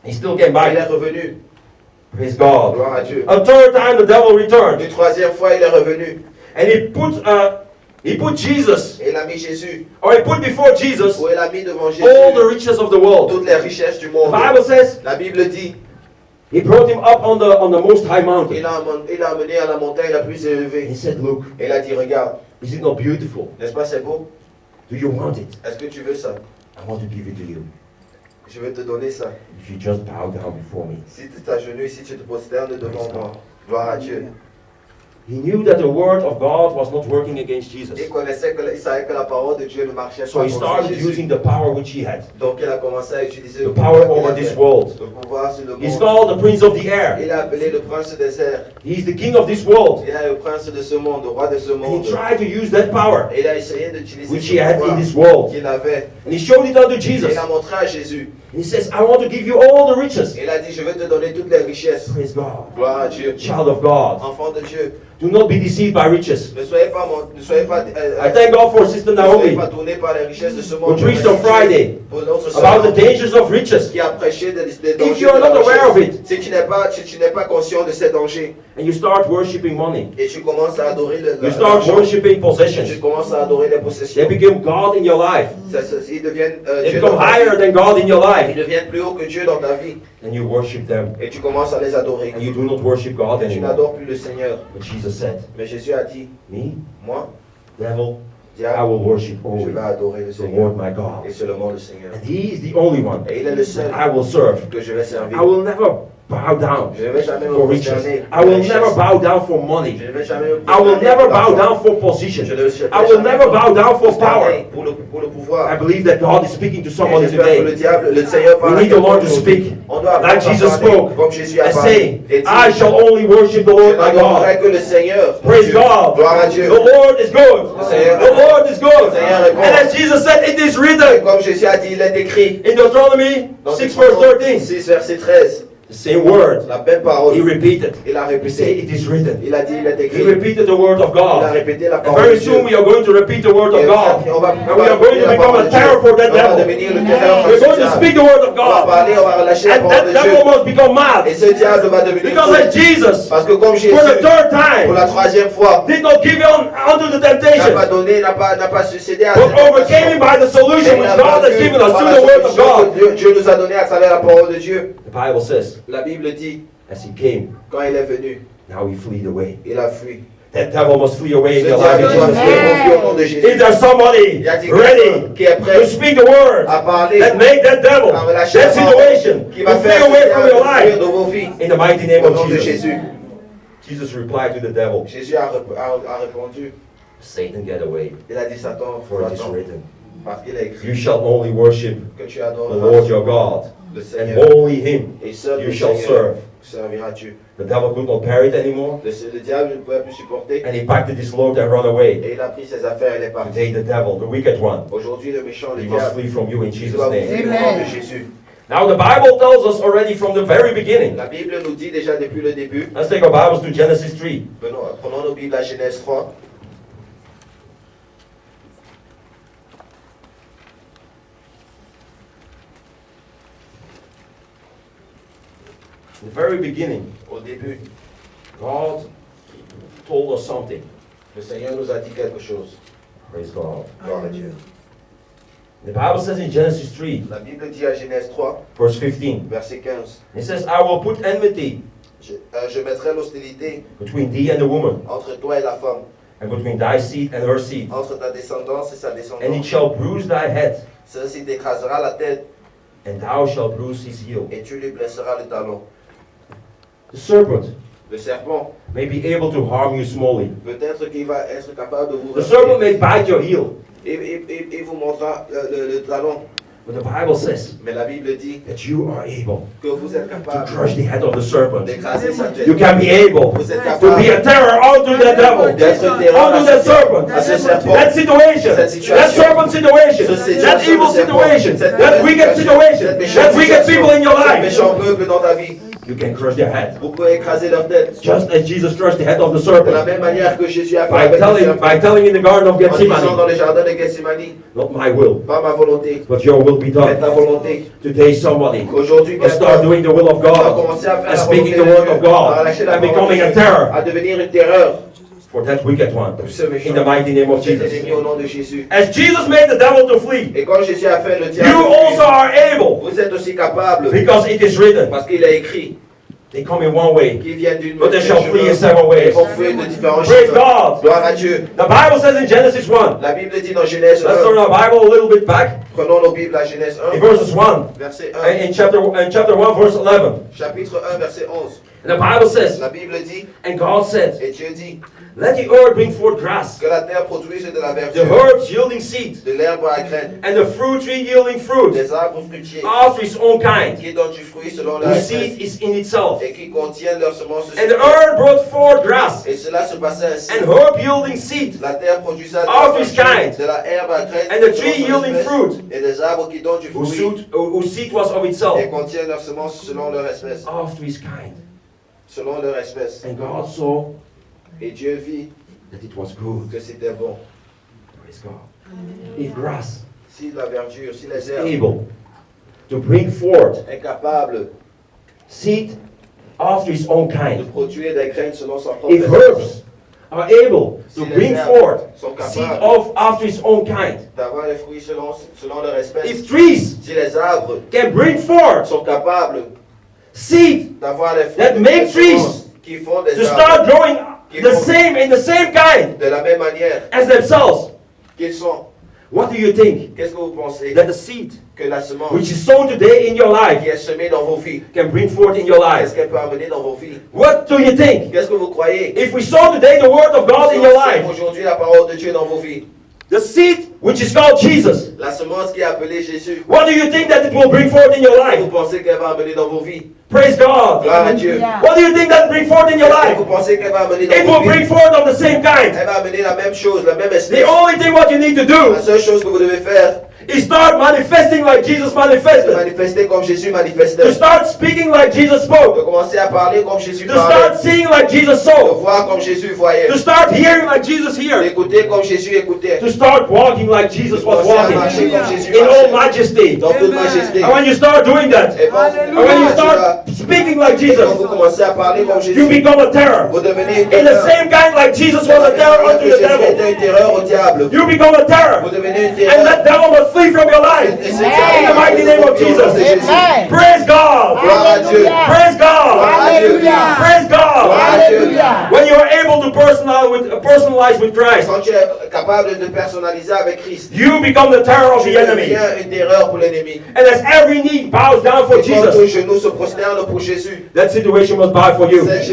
He still came Il est back. revenu. Praise God. Gloire à Dieu. A third time the devil returned. Une troisième fois, il est revenu. And he put Jesus, Et il a mis Jésus. or he put before Jesus Ou il a mis devant Jésus all the riches of the world. toutes les richesses du The monde. Bible says La Bible dit, he brought him up on the most high mountain. il a amené à la montagne la plus He élevée. said, look, Et il a dit, regarde, is it not beautiful? n'est-ce pas c'est beau? Do you want it? Est-ce que tu veux ça? I want to give it to you. Je vais te donner ça. If you just bow down before me. Si tu t'agenouilles, si tu te prosternes devant moi, gloire à Dieu. He knew that the word of God was not working against Jesus. Il savait que la parole de Dieu ne marchait So pas he contre started Jésus. using the power which he had. Donc il a commencé à utiliser The le power pouvoir over qu'il this avait. world. Le pouvoir sur le He's monde. called the Prince of the Air. Il a appelé le prince des airs. He's the king of this world. Il est le prince de ce monde, le roi de ce And monde. he tried to use that power Et il a essayé d'utiliser which ce he had pouvoir in this world. qu'il avait. And he showed it unto Et Jesus. il a montré à Jésus. And he says, I want to give you all the riches. Il a dit, je vais te donner toutes les richesses. Praise God. Gloire à Dieu. Child of God. Enfant de Dieu. Do not be deceived by riches. Ne soyez pas, I thank God for Sister ne soyez Naomi pas tournés par les richesses de ce who monde. preached on Friday Pour notre about the sœur dangers of riches. qui a prêché des dangers. If you are de la not aware of richesse. it, Si tu n'es pas conscient de ces dangers and you start worshiping money, et tu commences à adorer you start worshiping tu possessions, commences à adorer les they possessions. become God in your life. Ils deviennent They Dieu become dans ta higher vie. than God in your Ils life. deviennent plus haut que Dieu dans ta vie And you worship them. et tu commences à les adorer. And you do not worship God Et tu anymore. n'adores plus le Seigneur. But Jesus said, Mais Jésus a dit, me, moi, devil, I diable, will worship je only vais adorer le the Seigneur Lord my God. et seulement le Seigneur. And He is the only one Et il est le seul I will serve. que je vais servir. I will never bow down Je ne vais jamais me for riches. prosterner. I will never bow down for money. Je ne vais jamais me I will prosterner never pour bow l'argent. down for position. Je ne vais I will jamais never bow down for prosterner power. pour le pouvoir. I believe that God is speaking to Et somebody j'espère que le today. diable, le Seigneur parle We need à to learn quelqu'un to aujourd'hui. speak On doit like apprendre à Jesus parler spoke comme Jésus a and parlé. say, Et dit, I shall only worship the je Lord my n'adorerai God. que le Seigneur. mon Praise Dieu. God. Gloire à Dieu. The Lord is good. Seigneur- The Lord is good. Seigneur est bon. And as Jesus said, it is Et written comme Jésus a dit, il est écrit in Deuteronomy dans 6 verse 13. 6 verset 13, The same word. la même parole. He repeated. Il a He said, répété. it is written. Il a dit, il est He écrit. repeated the word of Il a God. répété la And parole very de Dieu. soon we are going to repeat the word of Et God. on va And we are going to become a terror for that On va devil. devenir le terreur We're going to social. speak the word of On va God. parler, on va relâcher la And parole that de devil Dieu. must become Et mad. ce diable va devenir Because fou. as Jesus, Parce que comme Jésus, for the third pour time, la troisième fois, did not give in unto the n'a pas temptations, donné, n'a pas succédé à but cette overcame him by the solution which God has given us through the word of God. Dieu nous a donné à travers la parole de Dieu. The Bible says, La Bible dit, as he came, quand il est venu, now he fled away. il a fui. That devil must flee away Ce in your life diable in doit Jesus' fuir name. au nom de Is Jésus. there somebody Il y a dit ready quelqu'un qui est to prêt speak the word à parler, that make that devil, à relâcher that la parole, situation, qui va to flee faire ce away from diable your fuir life? de vos vies? In the mighty name Au of nom de Jesus. Jésus. Jesus replied to the devil, Jésus a répondu, Satan, get away, il a dit Satan, for it is Satan, written, parce qu'il a écrit you shall only worship que tu the adoreras Lord your God, le and Seigneur only him et seul you le shall Seigneur serve. serviras-tu. The devil could not bear it anymore, Le diable ne pouvait plus supporter and he packed his load and run away. et il a pris ses affaires et il est parti. Today the devil, the wicked one, Aujourd'hui, le méchant, le he must diable, flee from you in il Jesus' doit name. fuir au nom de Jésus. Now the Bible tells us already from the very beginning. La Bible nous dit déjà depuis le début, Let's take our Bibles to Genesis 3. prenons nos Bibles à Genèse 3. In the very beginning, Au début, God told us something. le Seigneur nous a dit quelque chose. Praise God. Gloire à Dieu. The Bible says in Genesis 3, La Bible dit à Genèse 3, verse 15, verset 15, it says, I will put enmity je mettrai l'hostilité between thee and the woman, entre toi et la femme, and between thy seed and her seed. entre ta descendance et sa And it descendance. shall bruise thy head, Celle-ci t'écrasera la tête and thou shalt bruise his heel. et tu lui blesseras le talon. The serpent Le serpent, may be able to harm you smallly. peut-être qu'il va être capable de vous The serpent may bite your heel. Il vous montrera le talon. But the Bible says Mais la Bible dit that you are able que vous êtes to capable crush the head of the serpent. d'écraser sa tête. You can be able Vous êtes to be capable a terror unto the devil, d'être terreur unto that serpent, à ce serpent. that situation, Cette situation. that serpent situation, Cette situation, that evil ce serpent. situation, Cette that wicked cette situation, méchante that wicked situation, people in your ce life. méchant peuple dans ta vie. You can crush their head. Vous pouvez écraser leur tête. Just as Jesus crushed the head of the De la serpent même manière que Jésus a fait by avec le telling, serpent. by telling in the Garden of En disant Gethsemane, dans le jardin de Gethsemane, not my will, pas ma volonté, but your will be mais done. ta volonté. Today somebody Aujourd'hui, will start doing the will of on va God commencer à faire and la speaking volonté the word de of Dieu, à God relâcher la and parole becoming de a Dieu, terror à devenir une terreur for that wicked one. pour ce méchant. In the mighty name of Cet Jesus. ennemi au nom de Jésus. As Jesus made the devil to flee, Et quand Jésus a fait le you diable, also are able, vous êtes aussi capable, because it is written, parce qu'il a écrit, they come in one way, qu'ils viennent d'une but they manière shall flee in chemin, seven ils ways. vont fuir de différents Praise chemins. God. Gloire à Dieu. The Bible says in Genesis 1, La Bible dit dans Genèse let's 1, turn our Bible a little bit back, prenons nos Bibles à Genèse in 1, verses 1, verset 1, in chapter 1, verse 11. chapitre 1, verset 11. And the Bible says, La Bible dit, and God said, et Dieu dit, let the earth bring forth grass, que la terre produise de la the verdure, herbs yielding seed, de l'herbe à graines, and the fruit tree yielding fruit, des arbres fruitiers, after his own kind, qui donnent du fruit selon leur whose espèce, seed is in itself. et qui contiennent leur semence And the sur earth brought forth grass, Et cela se passait ainsi. and herb yielding seed, La terre produisait Of his kind. de la herbe à graines, and the selon tree son yielding espèce, fruit, et des arbres qui donnent du whose fruit, seed was of itself, et contiennent leur semence selon leur espèce. after his kind. Selon leur espèce. And God saw Et Dieu vit that it was good. que c'était bon. Praise God. If grass Si la verdure, si les is herbes able to bring forth est capable seed after his own de kind, produire des graines selon son propre if espèce, herbs are able si to les bring herbes forth sont seed capables after his own kind, d'avoir les fruits selon leur espèce, if trees si les arbres can bring forth sont capables seed d'avoir les fruits that make des trees semences qui font des to arbres start growing the same in the same kind de la même manière as themselves, qu'ils sont, what do you think? qu'est-ce que vous pensez That the seed que la semence which is sown today in your life qui est semée dans vos vies, can bring forth in your qu'est-ce life? qu'elle peut amener dans vos vies? What do you think? Qu'est-ce que vous croyez? If we sow today the word of God Si in on your sème life, aujourd'hui la parole de Dieu dans vos vies, the seed which is called Jesus, la semence qui est appelée Jésus, what do you think that it will bring forth in your vous life? pensez qu'elle va amener dans vos vies? Praise God. Gloire à Dieu. What do you think that bring forth in your Qu'est-ce que vous life? pensez qu'elle va amener dans It vos will vies? bring forth of the same kind. Elle va amener la même chose, la même The espèce. only thing what you need to do La seule chose que vous devez faire, is start manifesting like Jesus c'est de manifested. manifester comme Jésus To manifestait. start speaking like Jesus De spoke. commencer à parler comme Jésus To parlait. start seeing like Jesus De saw. voir comme Jésus voyait. To start hearing like Jesus heard. D'écouter comme Jésus écoutait. To start walking like Jesus De was commencer à walking. marcher comme Jésus In all marchait. majesty. Dans toute majesté. And when you start doing that, Et quand and when you start speaking like quand vous Jesus, commencez à parler comme you Jésus, become a terror. vous devenez une In the terreur. same kind like Jesus was a terror unto the Jésus devil. était une terreur au diable. You become a Vous terror. devenez une And that terreur. devil must flee from your life. Et In the mighty name of Jesus. Amen. Praise God. Gloire à Dieu. Praise God. Hallelujah. Praise God. Hallelujah. When you are able to personalize with Christ, Quand tu es capable de personnaliser avec Christ, you become the terror of tu the enemy. deviens une terreur pour l'ennemi. And as every knee bows down for Et quand tous les Jesus, genoux se prosternent pour Jésus, that situation must bow for you. cette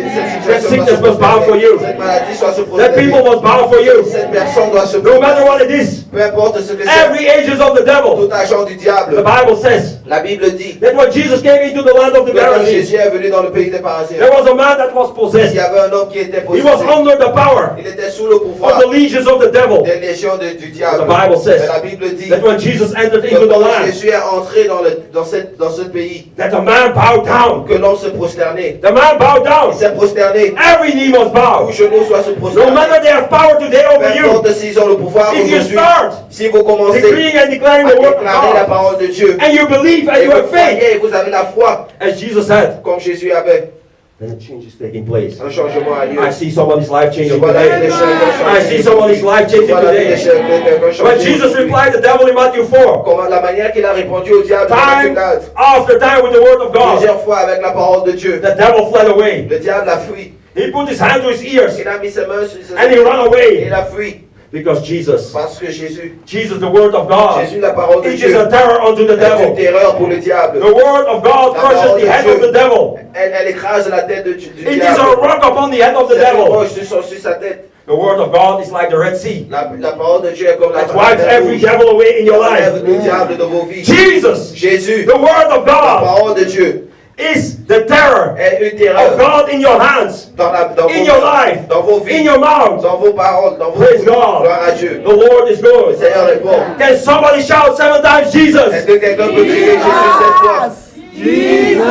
That situation sickness doit must se bow for you. cette maladie soit se That people prosterner. must bow for you. Cette personne doit se No matter what it is, peu importe ce que c'est, every ages of the devil. tout agent du The diable. Bible says La Bible dit that when Jesus came into the land of the que quand Pharisees, Jésus est venu dans le pays des Parisiens, there was a man that was il possessed. y avait un homme qui était He was possédé. under the power Il était sous le pouvoir of the legions of the devil. des légions du diable. The Bible says Mais la Bible dit that when Jesus entered que into the quand land, Jésus est entré dans ce pays, that the man bowed down. que l'homme se prosternait. The man bowed Il down. s'est prosterné. Every knee must bow. Tout genou soit se No prosterner. matter they have power today Peu over you. importe s'ils ont le pouvoir If you aujourd'hui. start Si vous commencez decreeing and declaring à the word of déclarer la God, parole de Dieu, and you believe and et you vous have faith, croyez et vous avez la foi, as Jesus said, comme Jésus avait, then a change is taking place. un changement a lieu. I see somebody's life Je changing vois la vie today. des chefs I see somebody's life Je changing vois la vie des today. chefs de quelqu'un When changer. Jesus replied to the devil in Matthew 4, Comment la manière qu'il a répondu au diable dans Matthieu time 4, after time with the word of God, plusieurs fois avec la parole de Dieu, the devil fled away. le diable a fui. He put his hand to his ears Il a mis ses mains sur ses and he ran et away il a fui. because Jesus, Parce que Jésus, the word of God, Jésus, la parole de it Dieu, is a terror unto the est une devil. terreur pour le diable. The word of God crushes the head of the devil. Elle écrase la tête du It is diable. a rock upon the head of the C'est une devil. roche sur sa tête. The word of God is like the Red Sea. La parole de Dieu est comme la That wipes every devil away in your life. le diable de vos vies. Jesus, Jésus, the word of la God, parole de Dieu is the terror est une of terreur God in your hands, dans in your life, dans vos in vies, your mouth. dans vos paroles, dans vos Praise vies. God. Gloire à Dieu. The Lord is Le good. Seigneur est bon. Can somebody shout 7 times Est-ce Jesus? que quelqu'un peut crier Jésus cette fois? Jesus.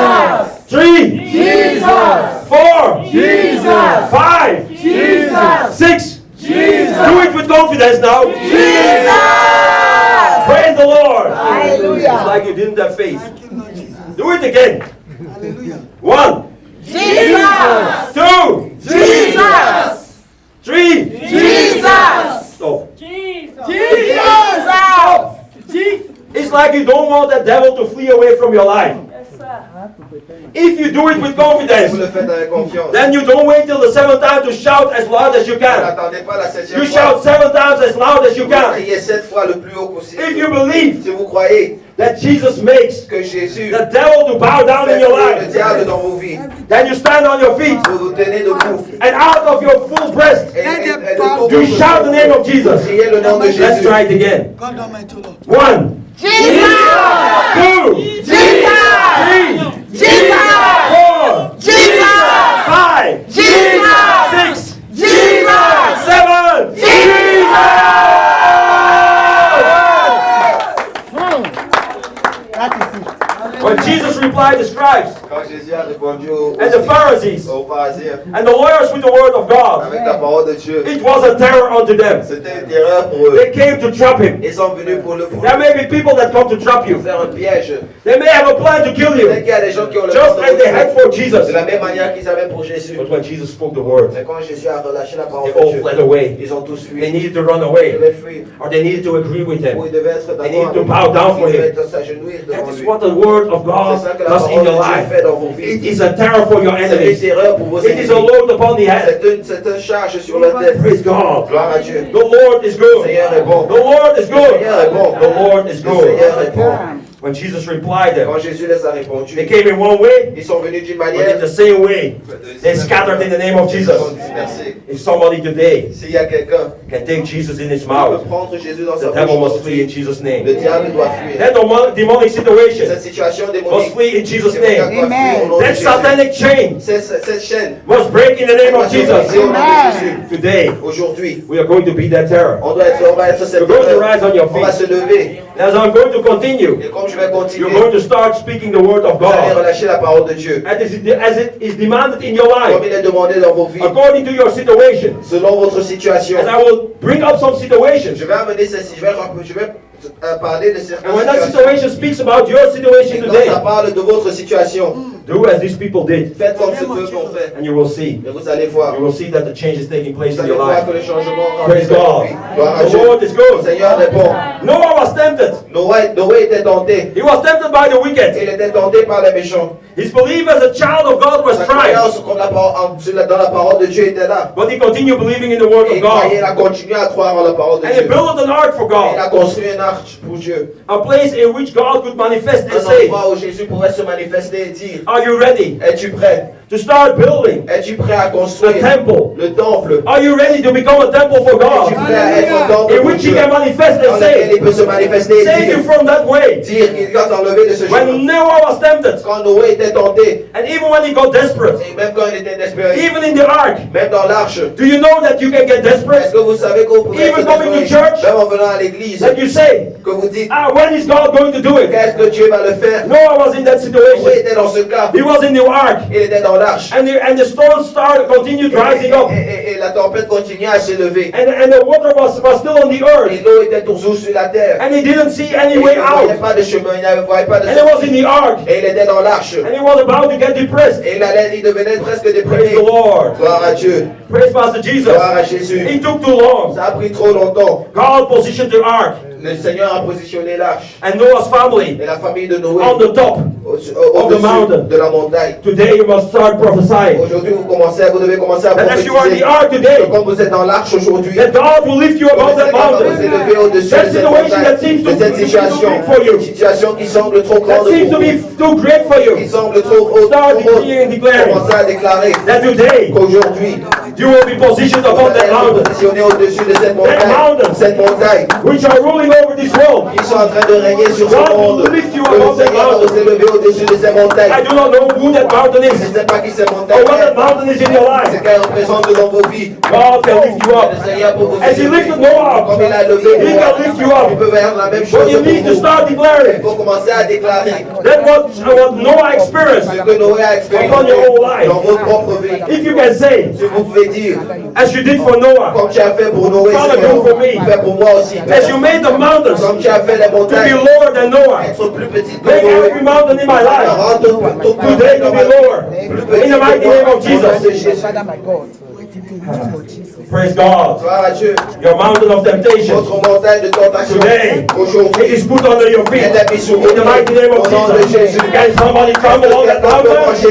3, Jesus. 4, Jesus. 5, Jesus. 6. Jesus. Do it with confidence now. Jesus. Praise the Lord. Hallelujah. It's like you didn't have faith. Do it again. Hallelujah. 1, Jesus. 2, Jesus. 3. Jesus. Stop. Jesus. It's like you don't want that devil to flee away from your life. If you do it with Vous confidence, le faites avec confiance. then you don't wait till the seventh time to shout as loud as you can. N'attendez pas la septième You fois. shout 7 times as loud as you Vous can. criez 7 fois le plus haut possible. If you believe Si vous croyez that Jesus makes que Jésus the devil to bow down in fait your le life, diable dans vos vies, then you stand on your feet vous vous tenez debout and out of your full breast, et de tout you votre shout the name of Jesus. criez le nom de Let's Jésus. try it again. God Almighty Lord. 1, Jesus! 2, Jesus! 3, Jesus! 4, Jesus! 5, Jesus! 6, Jesus! 7, When Jesus replied the scribes Quand Jésus a répondu aux and the Pharisees pharisiens and the lawyers with the word of God, avec la parole de Dieu, it was a terror unto them. c'était une terreur pour eux. They came to trap him. Ils sont venus pour le There may be people that come to trap you. faire un piège. They may have a plan to kill Peut-être you, qu'il y a des gens qui ont le just plan as de they had for de Jesus. la même manière qu'ils avaient pour Jésus. But when Jesus spoke the word, Mais quand Jésus a relâché la parole they de all Dieu, fled away. ils ont tous fui. They needed to run Ils away, devaient fuir. or they needed to agree with Ou him. ils devaient être They d'accord needed to avec bow down for lui. Ils devaient him. être s'agenouiller That devant is lui. what the word of God C'est ça que la does in parole de your Dieu life. fait dans vos vies. It is a terror for your C'est une enemies. terreur pour vos It is a ennemis. load upon the head. C'est une charge sur la tête. Praise God. Gloire à Dieu. The Lord is Le good. Seigneur est bon. The Lord is Le good. Seigneur est bon. The Lord is Le Seigneur good. est bon. When Jesus replied them, Quand Jésus les a répondu, they came in one way, ils sont venus d'une but manière. in the same way, they scattered in the name of Ils Jesus. sont dispersés. If somebody today S'il y a quelqu'un can take Jesus in his qui peut mouth, prendre Jésus dans sa the devil must bouche, flee in Jesus' le name. diable doit fuir. That demonic situation Cette situation must démonique flee in Jesus' doit name. fuir au nom de That Jésus. satanic chain Cette chaîne must break in the name of doit se briser Jesus. au nom de Jésus. Today, Aujourd'hui, we are going to beat that terror. on va être cette You're going to terreur. rise on your On va feet. se lever. As I'm going to continue, Et comme je vais continuer, you're going to start speaking the word of vous allez God relâcher la parole de Dieu. as it is demanded in your Comme life, il est demandé dans vos vies, according to your situation. selon votre situation. And I will bring up some situations. Je vais amener ceci, je vais parler de certaines And when that situations. situation speaks about your Et situation quand today, ça parle de votre situation, do as these people did, faites comme ce peuple ont fait. and you will see. Et vous allez voir. You will see that the change is taking place Vous in allez your voir life. que le changement Praise God. Gloire à The Dieu. Lord is Le good. Seigneur est bon. Noah was tempted. Noé était tenté. He was tempted by the wicked. Il était tenté par les méchants. His belief as a child of God was Sa tried, croyance dans la parole de Dieu était là. but he continued believing in the word Et of il croyait, il God. a continué à croire en la parole de And he Dieu. built an ark for Il God, a construit un arche pour Dieu. a place in which God could manifest and Un say, endroit où Jésus pourrait se manifester et dire, are you ready es-tu prêt? to start building Es-tu prêt à the construire temple? le temple? Are you ready to become a temple for Es-tu God, prêt à être un temple in pour which he Dieu? can manifest Dans and lequel say, il peut se manifester et save you dire, from that way? qu'il doit t'enlever de ce chemin. When Noah was tempted, Quand Noé était tenté, and even when he got desperate, et même quand il était désespéré, even in the ark, même dans l'arche, do you know that you can get desperate? est-ce que vous savez qu'on pouvait Even être coming to désespéré, church, même en venant à l'église, That you say, que vous dites, when is God going to do it? qu'est-ce que Dieu va le faire? Noah was in that Noé situation. était dans ce cas, He was in the ark, il était dans l'arche. and the storm continued rising up, Et la tempête continuait à s'élever. and the water was still on the Et earth, l'eau était toujours sur la terre. and he didn't see Et any il way ne voyait out, pas de chemin, il ne voyait pas de and he was in sortie. the ark, Et il était dans l'arche. and he was about to get depressed. Et il devenait presque Praise déprimé. the Lord. Gloire à Dieu. Praise Master Jesus. Gloire à Jésus. It took too long. Ça a pris trop longtemps. God positioned the ark Le Seigneur a positionné l'arche and Noah's family et la famille de Noé on the top. au-dessus de la montagne. Today you must start prophesying Aujourd'hui, vous devez commencer à that as you are in prophétiser. the ark today, Quand vous êtes dans l'arche aujourd'hui, that God will lift you le above that Seigneur va vous mountain. élever au-dessus That de cette situation that montagne, seems de cette too situation, big for you, une situation qui semble trop that grande seems pour to be vous, too great for qui you, semble trop haute, start trop haute. decreeing and declaring Commencez à déclarer that today qu'aujourd'hui, you will be positioned vous above allez that être mountain, positionné au-dessus de cette mountain. montagne, which are ruling over this world. qui sont en train de régner sur ce God monde. will lift you Que le above that Seigneur va mountain. vous élever au-dessus de ces montagnes. I do not know who that mountain Je is ne sais pas qui cette or montagne what that est, mountain is in your ce life. qu'elle représente dans vos vies. God can lift you up. Le Seigneur peut vous As he élever. lifted Noah Comme up, il a levé he Noah, can lift you up. il peut faire la même But chose you pour need to vous. start Il declaring faut commencer à déclarer that what Noah experienced ce que Noé a expérimenté upon your whole life. dans votre propre vie. If you can say, Si vous pouvez dire, as you did for Noah, comme tu as fait pour Noé, Father, Seigneur, do for me. fais pour moi aussi. as you made the mountains Comme tu as fait les to be montagnes, lower than Noah, être plus petites que make Noé. every mountain in my life Rends ton today to be lower. In the mighty name of Jesus. Jesus. Father, my God. Praise God. Gloire à Dieu. Your mountain of temptation Votre montagne de tentation. today, it Aujourd'hui, is put under your feet. elle est mise sur In the mighty name of au nom de Jesus. Jésus. Can somebody tremble on that mountain? Can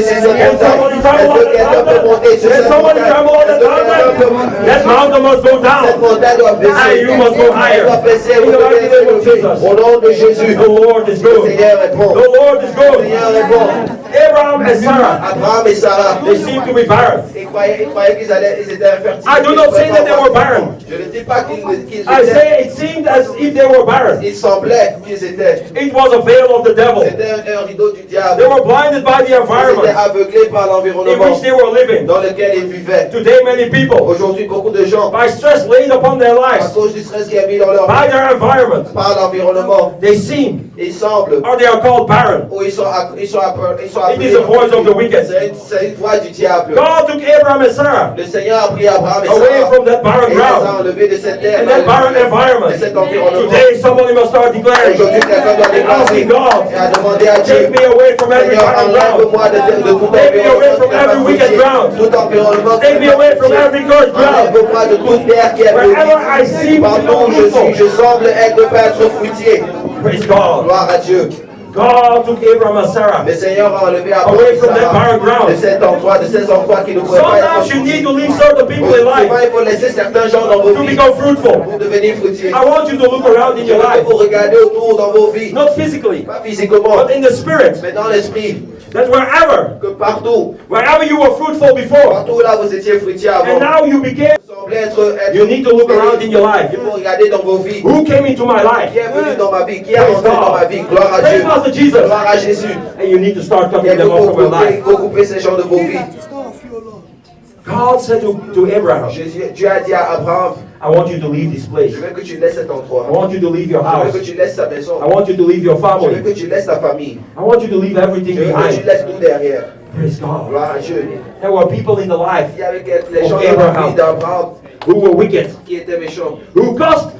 somebody tremble on that mountain? Can somebody tremble on that mountain? That mountain must go Cette down. montagne doit baisser. And you must go higher. Elle doit baisser. In Vous the mighty devez name of élever. Jesus. Au nom de Jésus. The Lord is Le good. Seigneur est bon. The Lord is Le good. Seigneur est bon. Abraham and Sarah, Abraham et Sarah, they seem to be barren. ils croyaient qu'ils étaient infertiles. I do not say that they were barren. Je ne dis pas qu'ils I étaient. say it seemed as if they were barren. Il semblait qu'ils étaient. It was a veil of the devil. C'était un rideau du diable. They were blinded by the Ils étaient environment aveuglés par in l'environnement which they were living. dans lequel ils vivaient. Today, many people, Aujourd'hui, beaucoup de gens, by stress laid upon their à lives, cause du stress qui est mis dans leur by vie, their environment, par l'environnement, they seem, ils semblent, or they are called barren. ou ils sont It is the voice of the wicked. C'est une voix du diable. God took Abraham and Sarah Le Seigneur a pris Abraham et away Sarah from that barren et les a ground enlevés de cette terre, and that barren de environment. cet environnement. Today, somebody must start declaring Aujourd'hui, quelqu'un doit and déclarer asking God, et a demandé à Dieu, take me away from every Seigneur, barren ground. enlève-moi de tout Take me away from environnement every wicked ground. tout environnement Take me away from every cursed ground. enlève-moi de toute terre qui est Wherever I maudite. seem to Partout où be je suis, fruitful. je semble être ne pas être fruitier. Praise God. Gloire à Dieu. God took Abraham and Sarah Le Seigneur a enlevé Abraham away et from that Sarah barren ground. de cet endroit, de ces endroits qui ne pouvaient pas Sometimes être you need to fruitiers. leave certain people in Souvent, life il faut laisser certains gens dans vos to vies become fruitful. pour devenir fruitiers. I want you to look around in Je your veux que life, vous regardez autour dans vos vies, not physically, pas physiquement, but in the spirit, mais dans l'esprit, that wherever you were fruitful before, partout là vous étiez fruitiers avant, and now you became, vous semblez être you need to look around in your life. il faut regarder dans vos vies. Who came into my life? Qui est venu dans ma vie? Qui est rentré dans ma vie? Gloire à Praise Dieu. Master Jesus. Gloire à Jésus. And you need to start Il cutting them off from your life. faut couper ces gens de vos vies. God said to Abraham, Dieu a dit à Abraham, I want you to leave this place. je veux que tu laisses cet endroit. I want you to leave your Je house. veux que tu laisses ta maison. I want you to leave your Je veux family. que tu laisses ta famille. I want you to leave everything Je veux que tu behind. laisses tout derrière. Praise God. Gloire à Dieu. There were people in the life Il y avait les gens of dans la Abraham vie d'Abraham who were wicked, qui étaient méchants, who caused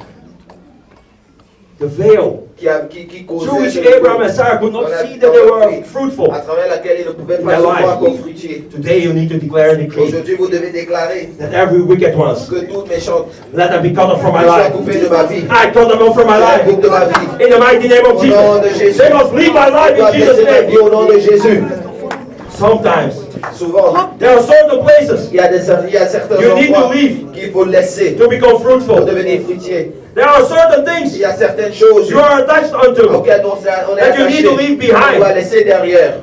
the veil qui through causaient which Abraham and Sarah could not see that they were fruitful. à travers laquelle ils ne pouvaient In pas their se voir life. comme fruitiers. Today you need to declare and decree Aujourd'hui, vous devez déclarer that every wicked ones, que toute méchante let them be cut off from my soit life. coupée de ma vie. I cut them off from my La life. coupe de ma vie. In the mighty name of Au nom de Jesus. Jésus. They must leave my life Je dois in Jesus' laisser ma vie name. au nom de Jésus. Sometimes Souvent, there are certain places il y a certains you need to endroits leave qu'il faut laisser to become pour fruitful. devenir fruitier. There are certain Il things y a certaines choses you are attached unto auxquelles on est that you attaché, need to leave behind. on doit laisser derrière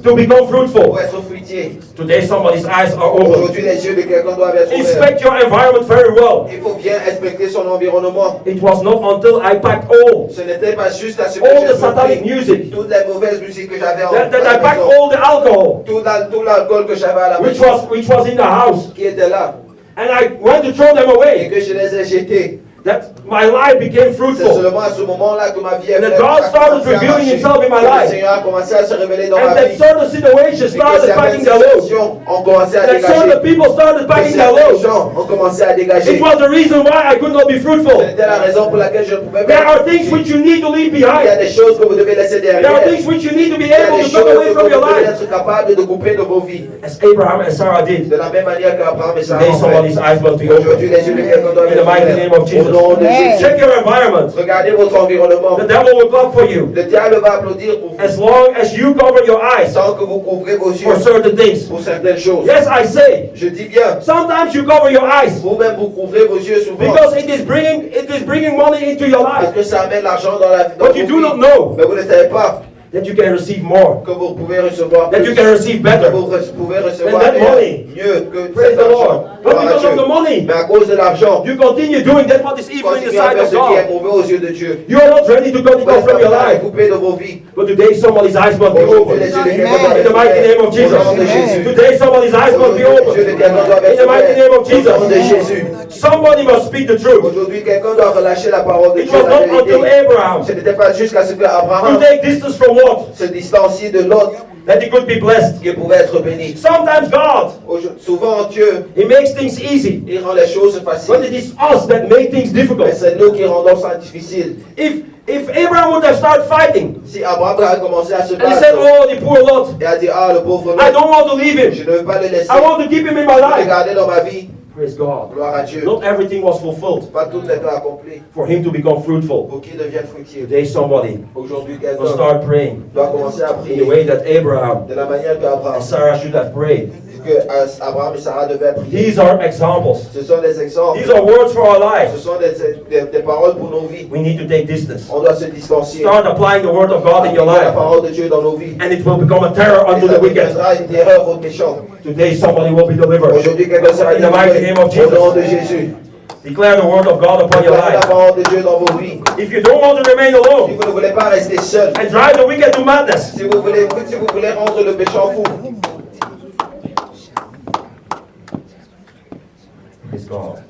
to become fruitful. pour être fruitier. Today somebody's eyes are open. Aujourd'hui, les yeux de quelqu'un doivent être ouverts. Inspect your environment very well. Il faut bien inspecter son environnement. It was not until I packed all Ce n'était pas juste à ce que the j'ai satanic compris music, toutes les mauvaises musiques que j'avais en that I à la packed maison, all the alcohol tout l'alcool que j'avais à la which maison was in the house, qui était là and I went to throw them et away. que je les ai jetés. That my life became C'est fruitful. seulement à ce moment-là que ma vie And a that God started commencé à revealing marcher. himself in my Que le life. Seigneur a commencé à se révéler dans And ma that vie. certain situations Et que started certaines packing their load. situations ont commencé à That dégager. certain people started Que packing their certains load. gens ont commencé à dégager. It was the reason why I could not be fruitful. C'était la raison pour laquelle je ne pouvais There pas. are things which you need to leave Il y a behind. des choses que vous devez laisser There are derrière. things which you need to be Il y a able des to choses cut away que from vous your devez life. être capable de couper de vos vies. As Abraham and Sarah did. De la même manière qu'Abraham et Sarah Today ont somebody's fait. eyes must be Aujourd'hui, open. les yeux de quelqu'un doivent In the être mighty ouverts. name of Au Jesus. nom de Jésus. Check your environment. Regardez votre environnement. The devil will clap for you Le diable va applaudir pour vous. as long as you cover your eyes Sans que vous couvrez vos yeux for certain things. pour certaines choses. Yes, I say. Je dis bien, Sometimes you cover your eyes vous-même vous couvrez vos yeux souvent. because it is bringing money into your Parce life. que ça amène l'argent dans la vie. But you do not know Mais vous ne savez pas that you can receive more, que vous pouvez recevoir that plus. you can receive Que better. vous pouvez recevoir that meilleur, money. mieux que Praise cet the argent. Lord. Not Gloire à because of Dieu. the money. Mais à cause de l'argent, You continue doing that what is evil in the continuez à sight faire of ce qui est God. mauvais aux yeux de Dieu. You are not ready to cut it Vous off êtes from your pas life. coupé de vos vies. But today somebody's eyes must be Aujourd'hui, open. les yeux de In quelqu'un doivent the être mighty name of ouverts. Au nom de Jesus. Jésus. Today somebody's eyes must be Aujourd'hui, les yeux open. de quelqu'un doivent In être the mighty name of ouverts. Au nom de Jesus. Jésus. Somebody must speak the truth. Aujourd'hui, quelqu'un doit relâcher la parole de It Dieu, was la not until vérité. Abraham Ce n'était pas jusqu'à ce que to Abraham take distance from what? se distancie de l'autre That he could be blessed. qui pouvait être béni. Sometimes God, Souvent, Dieu, He makes things easy Il rend les choses But faciles. it is us that make things Mais difficult. c'est nous qui rendons ça difficile. If Abraham would have started fighting Si Abraham a commencé à se and he said, battre oh, the poor Lot, et a dit, ah, le pauvre I Lot, don't want to leave je him. ne veux pas le laisser. I want to keep him in my Je veux le life. garder dans ma vie. Praise God. Gloire à Dieu. Not everything was fulfilled Pas tout n'est pas accompli for him to become fruitful. pour qu'il devienne fructier. Today somebody Aujourd'hui, will quelqu'un start praying doit commencer à in prier the way that Abraham de la manière qu'Abraham, and Sarah should have prayed. que Abraham et Sarah devaient prier. These are examples. Ce sont des exemples. These are words for our Ce lives. sont des paroles pour nos vies. We need to take distance. On doit se distancier. Start applying the word of God in your La life, parole de Dieu dans nos vies. and it will become a terror Et unto ça the wicked. deviendra une terreur aux méchants. Today somebody will be delivered. Aujourd'hui, quelqu'un sera In the mighty name of délivré au nom de Jesus. Jésus. Declare the word of God upon your Déclarez la life. parole de Dieu dans vos vies. If you don't want to remain Si alone vous ne voulez pas rester seul, and drive the wicked to madness, si vous voulez rendre le méchant fou, praise God.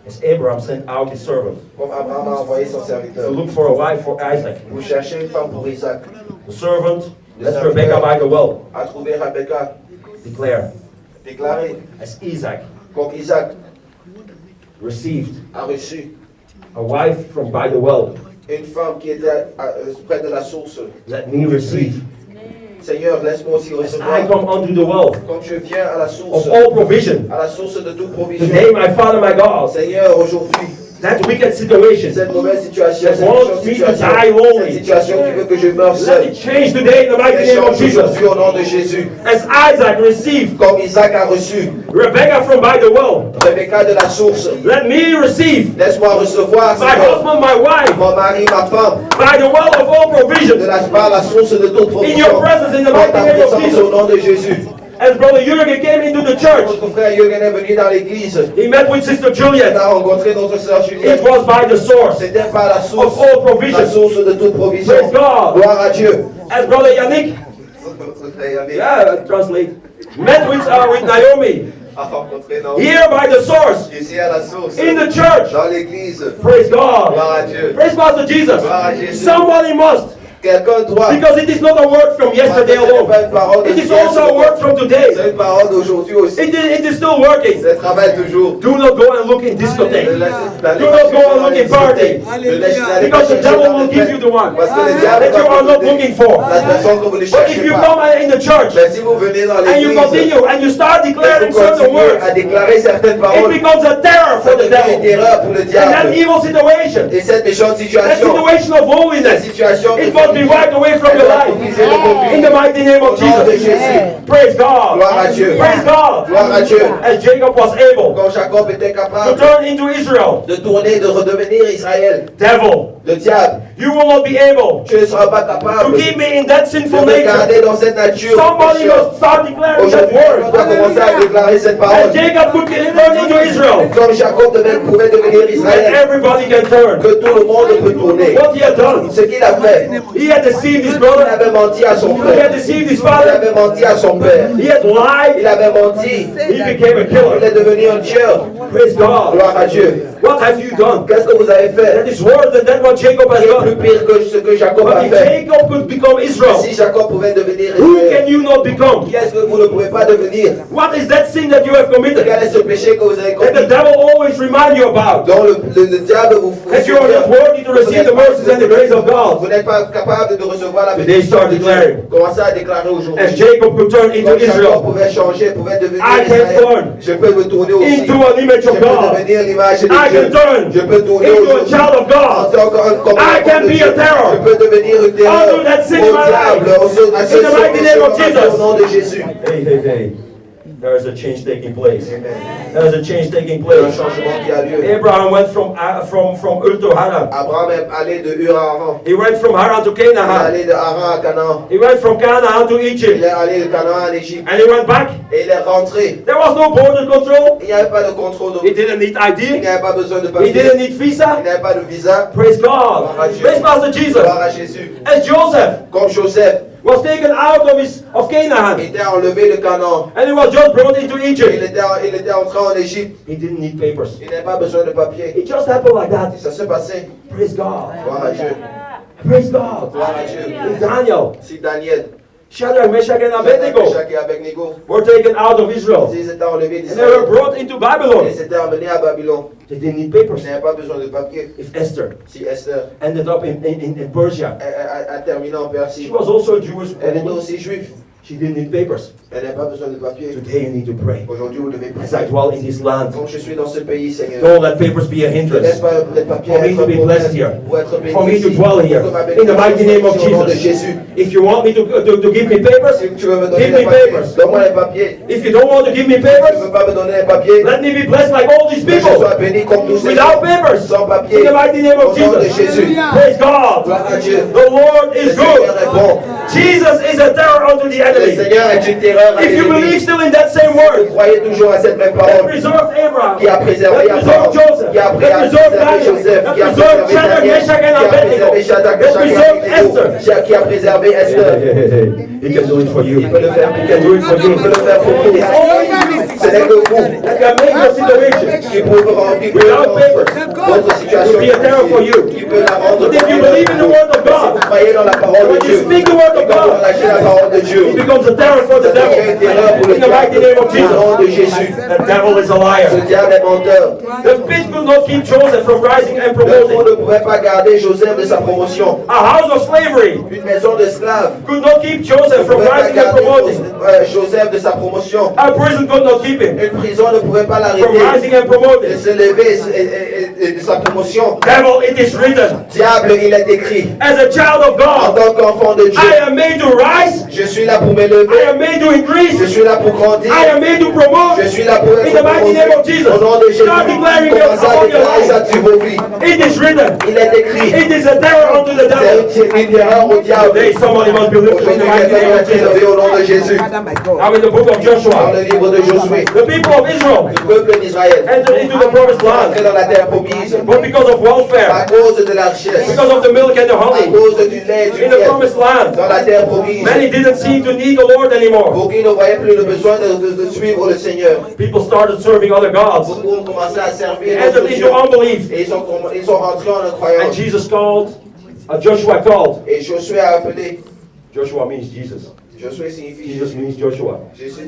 As Abraham sent out his servant comme Abraham a envoyé son to serviteur, look for a wife for Isaac, vous cherchez une femme pour Isaac, the servant left Rebekah by the well. a trouvé Rebecca, Declare, déclaré, as Isaac comme Isaac received a reçu a wife from by the well, une femme qui était près de la source. let me receive. Seigneur, laisse-moi aussi As I recevoir. come unto the well Comme je viens à la source, of all provision, à la source de toute provision. today, my Father, my God, Seigneur, aujourd'hui, that wicked situation, cette mauvaise situation, That cette wants me to situation, die lonely. cette situation qui veut que je meure let seul, it change today in the mighty les name of change Jesus. aujourd'hui au nom de Jésus. As Isaac received Comme Isaac a reçu Rebekah from by the well, Rebecca de la source, let me receive laisse-moi recevoir my Seigneur, husband, my wife, mon mari, ma femme, by the well of all de provision, par la source de toute in your provision. presence in the Dans mighty ta name of présence Jesus. au nom de Jésus. As Brother Jürgen came into the church, Notre frère Jürgen est venu dans l'église. he met with Sister Il Juliet. a rencontré notre sœur It Juliette. was by the source C'était par la of source, all la provision. source de toute provision. Praise God. Gloire à Dieu. As Brother Yannick, Notre frère Yannick translate, met with Naomi, a rencontré Naomi. here by the source, Ici à la source, in the church. dans l'église. Praise God. Gloire à Dieu. Praise Master Jesus. Gloire à Jésus. Somebody must. Quelqu'un doit. Because it is not a word from yesterday alone. It is also a word from today. C'est une parole d'aujourd'hui aussi. It is still working. Ça travaille toujours. Do not go and look in discotheque. Ne laisse- n'allez Do pas not go chercher and dans look les in party. discothèques. N'allez pas Because the chercher devil dans will les give fêtes. you the one Parce que le diable that you va are vous not donner looking for. la personne que vous ne But if cherchez you pas. come in the church Mais si vous venez dans and you l'église, continue and you start et declaring vous certain continuez words, à déclarer certaines it paroles, becomes a terror ça for the devient une devil. terreur pour le And that diable. evil situation, Et cette méchante that situation, situation of cette holiness, situation it must be wiped away from your life. In the mighty name Au of nom de Jesus. Jésus. Praise God. Gloire à Dieu. Praise God. Gloire à Dieu. As Jacob was able Quand Jacob était to capable turn into Israel, de tourner, de redevenir Israël, devil, le diable, you will not be able tu ne seras pas to capable keep me in that de sinful me nature. garder dans cette nature. Somebody pécheuse. must start declaring that Aujourd'hui, on word. doit commencer à déclarer cette As parole. Jacob could turn into Israel, Comme Jacob pouvait devenir and Israël, everybody can turn. que tout le monde peut tourner. What he had done, Ce qu'il a fait, he had deceived his il brother, avait menti à son he frère, had deceived his il father, avait menti à son père, he had lied, il avait menti, he became a il killer. est devenu un tueur. Praise God. Gloire à Dieu. What have you done? Qu'est-ce que vous avez fait? That is worse than what Jacob has C'est plus done. pire que ce que Jacob a But if fait. Jacob could become Israel, Si Jacob pouvait devenir who Israël, can you not become? qui est-ce que vous ne pouvez pas devenir? What is that sin that you have committed Quel est ce péché que vous avez that the commis? devil always remind you about? Dont le diable vous That you are not worthy to receive the mercies and the grace of God. Vous n'êtes pas capable de recevoir la Today start bénédiction de declaring. Dieu. Commencez à déclarer aujourd'hui. As Jacob could turn into Comme Jacob Israel, pouvait changer, pouvait devenir I can Israël. turn Je peux me tourner aussi. into an image Je of peux God. devenir l'image de I Dieu. can turn Je peux tourner into a aujourd'hui. child of En God. tant qu'un I can be a terror. Je peux devenir une terreur Unto that sin au in my diable, life. à In the mighty name of Jesus. au nom de Jésus. Hey. There is a change taking place. There is a change taking Il y a un place. changement qui a lieu. Abraham went from Ur to Haran. Abraham est allé de Ur à Haran. He went from Haran to Il est Canaan. allé de Haran à Canaan. He went from Canaan to Il Egypt. est allé de Canaan en Égypte. And he went back. Et il est rentré. There was no border control. Il n'y avait pas de contrôle. He didn't need Il ID. n'y avait pas besoin de He papier. didn't need Il visa. n'y avait pas de visa. Praise God. Praise Master Jesus. Gloire à Jésus. As Joseph Comme Joseph was taken out of Canaan. était enlevé de Canaan. And he was just brought into Il Egypt. était entré en Égypte. He didn't need papers. Il n'avait pas besoin de papier. It just happened like that. Ça s'est passé. Praise God. Gloire à Dieu. Praise God. Gloire à Dieu. With Daniel, Si Daniel, Shadrach, Meshach, and Abednego Meshach et Abednego, were taken out of Israel. ils étaient enlevés And they were d'Israël. brought into Babylon. Ils étaient emmenés à Babylone. They didn't need papers. Ils n'avaient pas besoin de papier. If Esther Si Esther ended up in Persia, a terminé en she Persie, was also a Jewish elle était woman. aussi juive. She didn't need papers. Elle n'a pas besoin de papier. Today you need to pray. Aujourd'hui, vous devez As I prier. dwell in this land, Donc je suis dans ce pays, Seigneur. don't let papers be a Ne laisse hindrance. pas les papiers For me to être be un blessed here. problème. Pour être béni For me to ici. dwell here. Pour que ma In the mighty name of bénédiction soit au nom de Jesus. Jésus. If you want me to give me papers, Si tu veux me donner give les me papiers, papers. donne-moi les papiers. If you don't want to give me Si tu ne papers, veux pas me donner les papiers, let me be blessed like all these que je people. sois béni comme tous ces Without gens. papers. Sans In papier. the mighty name Au of nom de Jesus. Jésus. Praise God. Gloire à Dieu. The Lord Le is Seigneur good. est bon. Jesus is a terror unto the Le enemy. Seigneur est une terreur à If you believe l'ennemi. still in that same Vous word, croyez toujours à cette même that parole preserved Abraham, qui a préservé that preserved Abraham, Joseph, qui a that preserved préservé Daniel, Joseph, that qui a preserved préservé Shadrach, Daniel, Meshach, and qui a Abednego, préservé Shadrach, that Meshach et preserved Abednego, Esther. qui a préservé Esther. He can do it for you. Il peut le faire pour He can do it for Il peut you. le faire pour vous. It's only you Ce n'est que vous that can make your situation qui pouvez remplir Without papers, votre situation would be a terror for you. qui peut la rendre. But if you believe in the word of Si God, vous croyez dans la parole de when you Dieu, speak the word et of quand vous God, lâchez la parole de Dieu, it becomes a terror for the ça devient une terreur pour devil. le In the mighty name of diable. Au nom Jesus. de Jésus. The devil is a Ce liar. diable est menteur. The pit could not keep Joseph from rising and Le trône promoting. ne pouvait pas garder Joseph de sa promotion. A house of slavery Une maison d'esclaves could not keep Joseph ne from pouvait pas rising and garder promoting. Joseph de sa promotion. A prison could not keep him Une prison ne pouvait pas from l'arrêter rising and de promoting. se lever et de sa promotion. Devil, it is written, Diable, il est écrit. as a child of En God, tant qu'enfant de Dieu, I am made to rise, je suis là pour I m'élever. am made to Je increase, suis là pour grandir. I am made to promote. Je suis là pour In the mighty name of Jesus, Au nom de Jésus, start declaring it commencez à upon your déclarer ça life. sur vos vies. It is written, Il est écrit. it is a terror unto the devil. C'est une terreur au diable. Today somebody must be lifted in the Aujourd'hui, mighty quelqu'un name doit of être élevé Jesus. au nom de Jésus. Now in the book of Dans Joshua, le livre de Josué, the people of Israel le peuple d'Israël entered into the promised entré land, dans la terre promise but because of à welfare, cause de la richesse, because of the milk and the à honey, cause du lait, du in the miel, promised land, dans la terre promise. many didn't seem to need the Lord anymore. Beaucoup ne voyaient plus le besoin de suivre le Seigneur. People started serving other gods. Beaucoup ont commencé à They servir entered d'autres into dieux. unbelief. Et ils sont rentrés en And incroyance. Jesus called, Joshua called. Et Josué a appelé. Joshua means Jesus. Josué signifie Jesus Jésus. means Joshua. Jésus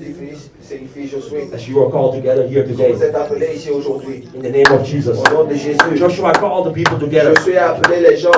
signifie Josué. As you are called together here today, Vous êtes appelés ici aujourd'hui. in the name of Jesus. Au nom de Jésus. Joshua called the people together. Josué a appelé les gens.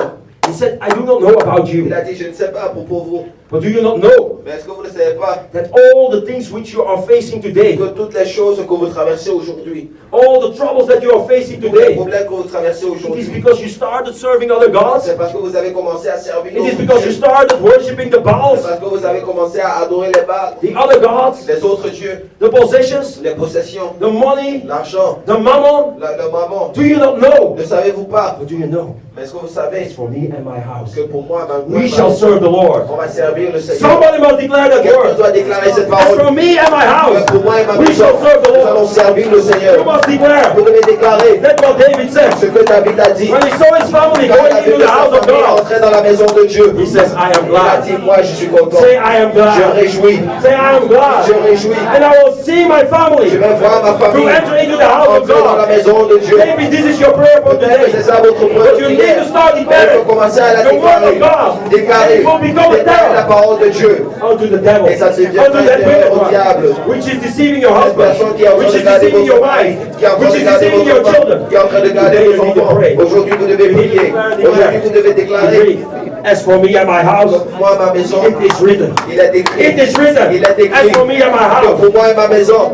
He said, I do not know about Il you, a dit, je ne sais pas à propos de vous. but do you not know Mais est-ce que vous ne savez pas that all the things which you are facing today, que toutes les choses que vous traversez aujourd'hui, all the troubles that you are facing tous les today, problèmes que vous traversez it is aujourd'hui, because you started serving other gods? c'est parce que vous avez commencé à servir It is d'autres because you dieux. started worshipping the C'est Baals, parce que vous avez commencé à adorer les Baals, the other gods, les autres dieux, the possessions, les possessions, the money, l'argent, the mammon? le maman. Do you not know? Ne savez-vous pas? But do you know? Mais est-ce que vous savez It's for me and my house. que pour moi, We shall serve the Lord. on va servir le Seigneur. Somebody must declare that Quelqu'un word. doit déclarer cette As parole. for me and my Que house, pour moi et ma we maison, shall serve the nous allons Lord. servir le You Seigneur. must declare. Vous devez déclarer That's what David said. ce que David a dit. When he saw his family Quand il going a vu into que the sa house of famille God, entrait dans la maison de Dieu, he says, I am il a dit, glad. moi je suis content. Say, I am Je glad. réjouis. Say, I am glad. Je réjouis. And I will see my family Je vais voir ma to famille enter into the house of entrer dans la God. maison de Dieu. Maybe this is your prayer for Peut-être que c'est today. ça votre But you need prière. to start Il declaring faut commencer à la the word déclarer. of God. Déclarer. It will become a Déclarer la terror parole de Dieu. unto the devil, Et ça devient unto un that terror au wicked diable. one, which is deceiving your Cette husband, personne qui est en train which de is garder deceiving vos your enfants, wife, qui est en train which de is garder deceiving vos your enfants, children. qui est en train de garder Today vos you need to enfants. pray. Aujourd'hui, vous devez prier. Aujourd'hui, vous devez déclarer. As for me and my house, Moi, ma maison, it is written. il est écrit. It is written. Il est écrit. As for me and my Que house, pour moi et ma maison,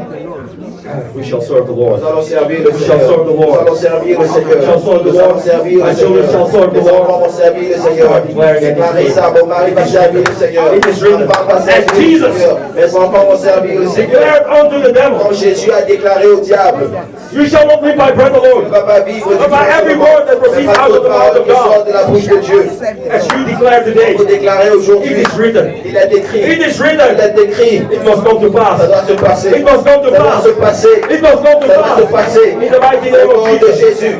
we shall serve the nous Lord. allons servir le We shall Seigneur. serve the Nous Lord. allons servir le We shall Seigneur. serve the Nous allons Lord. servir le My children Seigneur. shall serve the Mes Lord. enfants vont servir le Seigneur. Start declaring it. Déclarez ça, mon mari va servir le Seigneur. It is written. Ma femme va As servir le Jesus Seigneur. Mes enfants vont servir le Seigneur. declared unto the devil, Quand Jésus a déclaré au diable, you shall not live by bread tu ne alone, vas pas vivre but by every word that proceeds mais par out of toute the mouth parole of qui sort God. de la bouche de Dieu. As you declare today, Vous déclarez aujourd'hui, it is written. il est écrit. It is Il written. est écrit. It must come to Ça pass. doit se passer. It must come to Ça doit pass. se passer. It must come to Ça doit se pass. passer. In the mighty name Au of nom de Jesus. Jésus.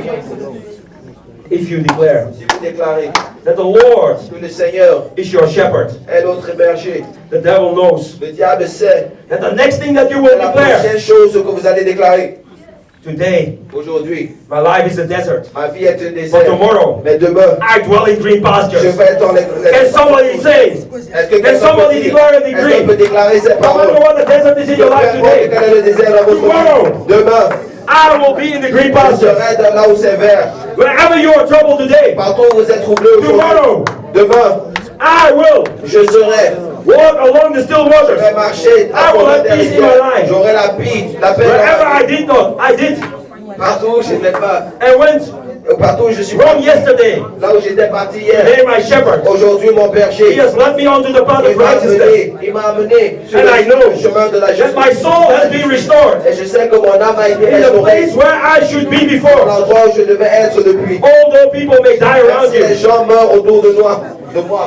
If you declare Si vous déclarez that the Lord que le Seigneur is your shepherd, est notre berger, the devil knows le diable sait that the next thing that you que will la declare prochaine chose que vous allez déclarer, Today, Aujourd'hui, my life is a desert. ma vie est un But désert. tomorrow, Mais demain, I dwell in green je pastures. vais être dans les Can somebody say, Est-ce que can quelqu'un somebody peut dire- declare a est-ce qu'on peut decree? déclarer cette No parole? matter what the desert is in your life Peu importe today, quel est le désert dans votre Tomorrow. vie. Demain, I will be in the green je pastures. serai là où c'est vert. Wherever you are troubled today, Partout où vous êtes troublé tomorrow, aujourd'hui. Demain, I will je serai. walk along the still Je waters. vais marcher I will have des peace in my rivières. life. J'aurai la paix, la paix Wherever dans ma I vie. did not, I did. Partout où je n'étais pas. And went Partout où je suis wrong parti. yesterday. Là où j'étais parti hier. Today my shepherd. Aujourd'hui, mon He berger. has led me onto the path of righteousness. Il m'a amené sur And I know le chemin de la that my justice. soul has been restored Et je sais que mon âme a été in the restaurée place where I should be dans before. l'endroit où je devais être depuis. Although people may die around Même si les you, gens meurent autour de moi,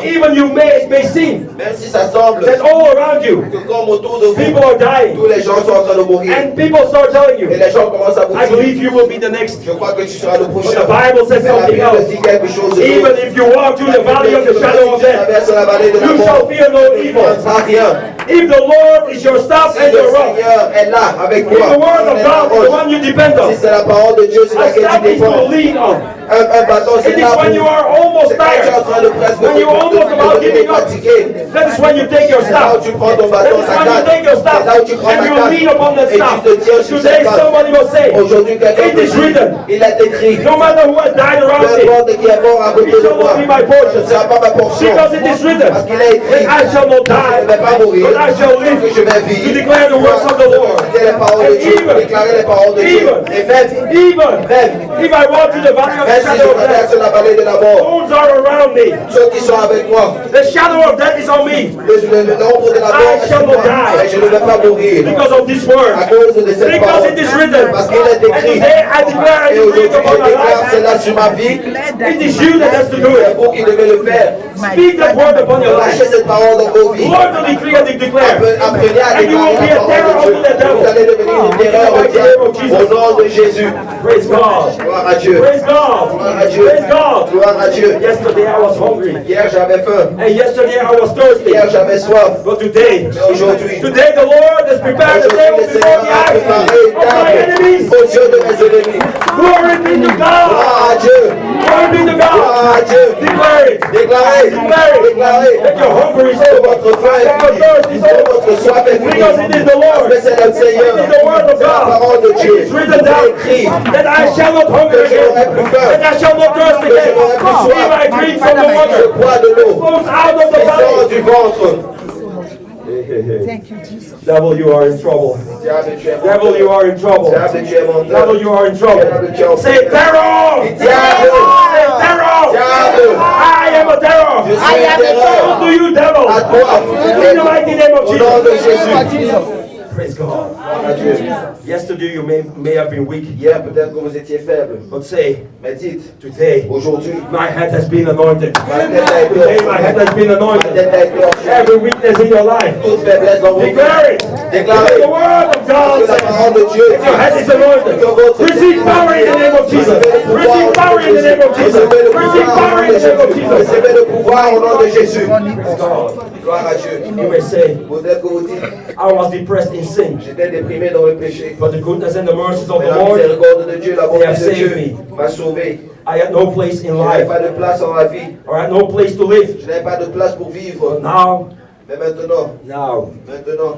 even you may seem même si ça semble that all around you, que comme autour de people vous, are dying, tous les gens sont en train de mourir. and people start telling Et you, les gens commencent à vous I dire, believe you will be the next. je crois que tu seras le But prochain. the Bible says Mais la something Bible else. dit quelque chose de Even if you walk through the valley of the shadow of tu death, traverses la vallée de la you mort, shall fear no tu ne evil. craindras rien. If the Lord is your staff Si and le your rock, Seigneur est là avec if toi, the word of il est God is the là. one you depend Si on, c'est la parole de Dieu sur a laquelle staff tu is to dépends, lean on. un bâton It c'est is là when you pour... are almost C'est quand tu es en tired, train de presque when you are almost about giving up, fatigué. that is when you take your C'est là staff. où tu prends ton That bâton, is ta when you canne. take your staff C'est là où tu prends and ta you canne. lean upon the Et staff. tu te tiens sur Today cette canne. somebody will say, Aujourd'hui, quelqu'un it peut is dire, written, il est écrit, no matter who has died peu around me, importe qui est mort à côté it de shall moi, not be my portion. ce ne sera pas ma portion. Because it is written, Parce qu'il est écrit, that I shall not je die, ne vais pas mourir, but I shall live que je vais to vivre. declare the works of the Lord. C'était les paroles de And Dieu, even, déclarer les paroles de Dieu. Et même if I walk through the valley of the si je shadow of traverse death, la vallée de la mort, those are around me. ceux qui sont avec moi, The shadow of death is on me. l'ombre de la mort I est shall sur moi, not die. et je ne vais pas mourir Because of this word. à cause de cette Because parole. it is written. Parce qu'il est And écrit. today I declare and Et decree aujourd'hui, upon je my déclare life. cela sur ma vie. It is you that has to do C'est it. vous qui devez le faire. Speak that word upon your Lâchez life. cette parole dans vos vies. Lord to decree and to declare. Apprenez à And you will déclarer be la a terror parole de unto the Dieu. Vous devil. allez devenir une terreur au diable au nom de Jésus. Praise God. Gloire à Dieu. Praise God. Gloire à Dieu. Praise God. Gloire à Dieu. Yesterday I was hungry. Hier j'avais faim. And yesterday I was thirsty. Hier j'avais soif. But today, Mais aujourd'hui, today the Lord has prepared a table le before Seigneur the a eyes préparé une of my enemies. table aux yeux de mes ennemis. Glory be to God. Gloire à Dieu. Glory be to Gloire God. à Dieu. Declare it. Déclarez. Déclarez. That your hunger is Que over. votre faim est That your finie. thirst is Que over. votre soif est finie. Because it is the Lord. Parce que c'est le Seigneur. It is the word of C'est la parole God. de Dieu. It is written down écrit. that I shall not hunger Que je again. n'aurai plus faim. That I shall not thirst Que je again. n'aurai plus soif. If I drink from the Je water bois de l'eau flows out of the qui sort valley. du ventre. Thank you, Jesus. Devil, you are in trouble. Diable, tu es mon Devil, you are in trouble. Diable, tu es mon Devil, you are in trouble. Say terror! Diable. Say terror! Diable. I am a terror! Je suis un terreur. To you, devil! À toi. In the mighty name of Au nom de Jesus. Jésus. Praise God. Gloire à Dieu. Yesterday you may have been weak. Hier, peut-être que vous étiez faible. But say, Mais dites, today, aujourd'hui, my head has been anointed. ma tête a été Today my head has been Ma anointed. tête a été occupée. Every weakness in your life, Toute faiblesse dans vos vies. declare it. Because the word of God Que la says, parole de Dieu your head is anointed. Receive power in the name of Jesus. Receive power in the name of Jesus. Receive power in the name of Jesus. Recevez le pouvoir au nom de Jésus. Praise God. Gloire à Dieu. You may say, Peut-être que vous dites, I was depressed in sin, j'étais déprimé dans le péché. but the goodness and the mercies of Mais the la Lord, miséricorde de Dieu, la bonté have de saved Dieu me. m'a sauvé. I had no place in Je n'avais life, pas de place dans ma vie. or I had no place to live. Je n'avais pas de place pour vivre. Now, Mais maintenant,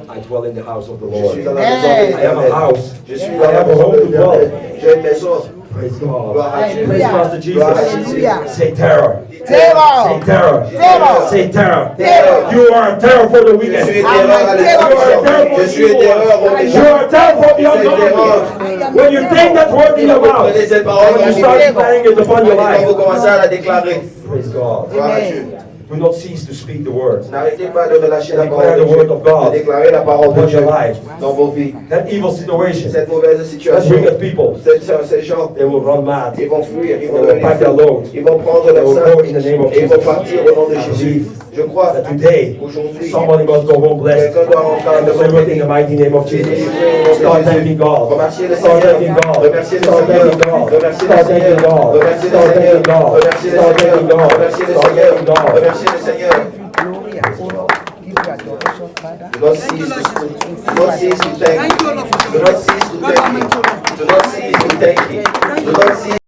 I dwell in the house of the je Lord. suis dans la maison de I have a l'Éternel. house. Je suis I dans la have a maison home de to dwell. l'Éternel. J'ai une maison. Praise God. Gloire à Dieu. Praise Master Gloire à Jesus. Jésus. Say terror. Terror. Say terror. Terror. Say terror. Terror. You are a terror for the Je suis wicked. une terreur à l'exécution. Je suis une terreur au You méchant. are a terror for the ungodly. When you take that word in your mouth, Prenez cette parole when you start declaring it upon your quand vous life, commencez à la déclarer. praise God. Gloire à Dieu. Do not cease to speak the word. N'arrêtez pas de relâcher la Declare parole the de Dieu. word of God De déclarer la parole de upon Dieu your life. dans vos vies. That evil situation, Cette mauvaise that situation, wicked people, ces gens, they will run mad. ils vont fuir, ils vont They will pack their devenir load. fous. Ils vont prendre leur They will sac go in the name of et ils vont Jesus. partir au nom de I Jésus. believe Je crois that today, qu'aujourd'hui, somebody must go home blessed quelqu'un doit rentrer and delivered in the mighty name of Jesus. Start thanking God. Remerciez le Start Seigneur. thanking God. Remerciez le Start Seigneur. thanking God. Remerciez le Start thanking Seigneur. God. Remerciez le Start Seigneur. thanking God. Remerciez le Start Seigneur. thanking God. Remerciez le Start Seigneur. thanking God. Remerciez le Seigneur. Glory, O Lord. Give you adoration, Father. Do not cease to thank you. Do not cease to thank you. Do Do not cease to thank Him.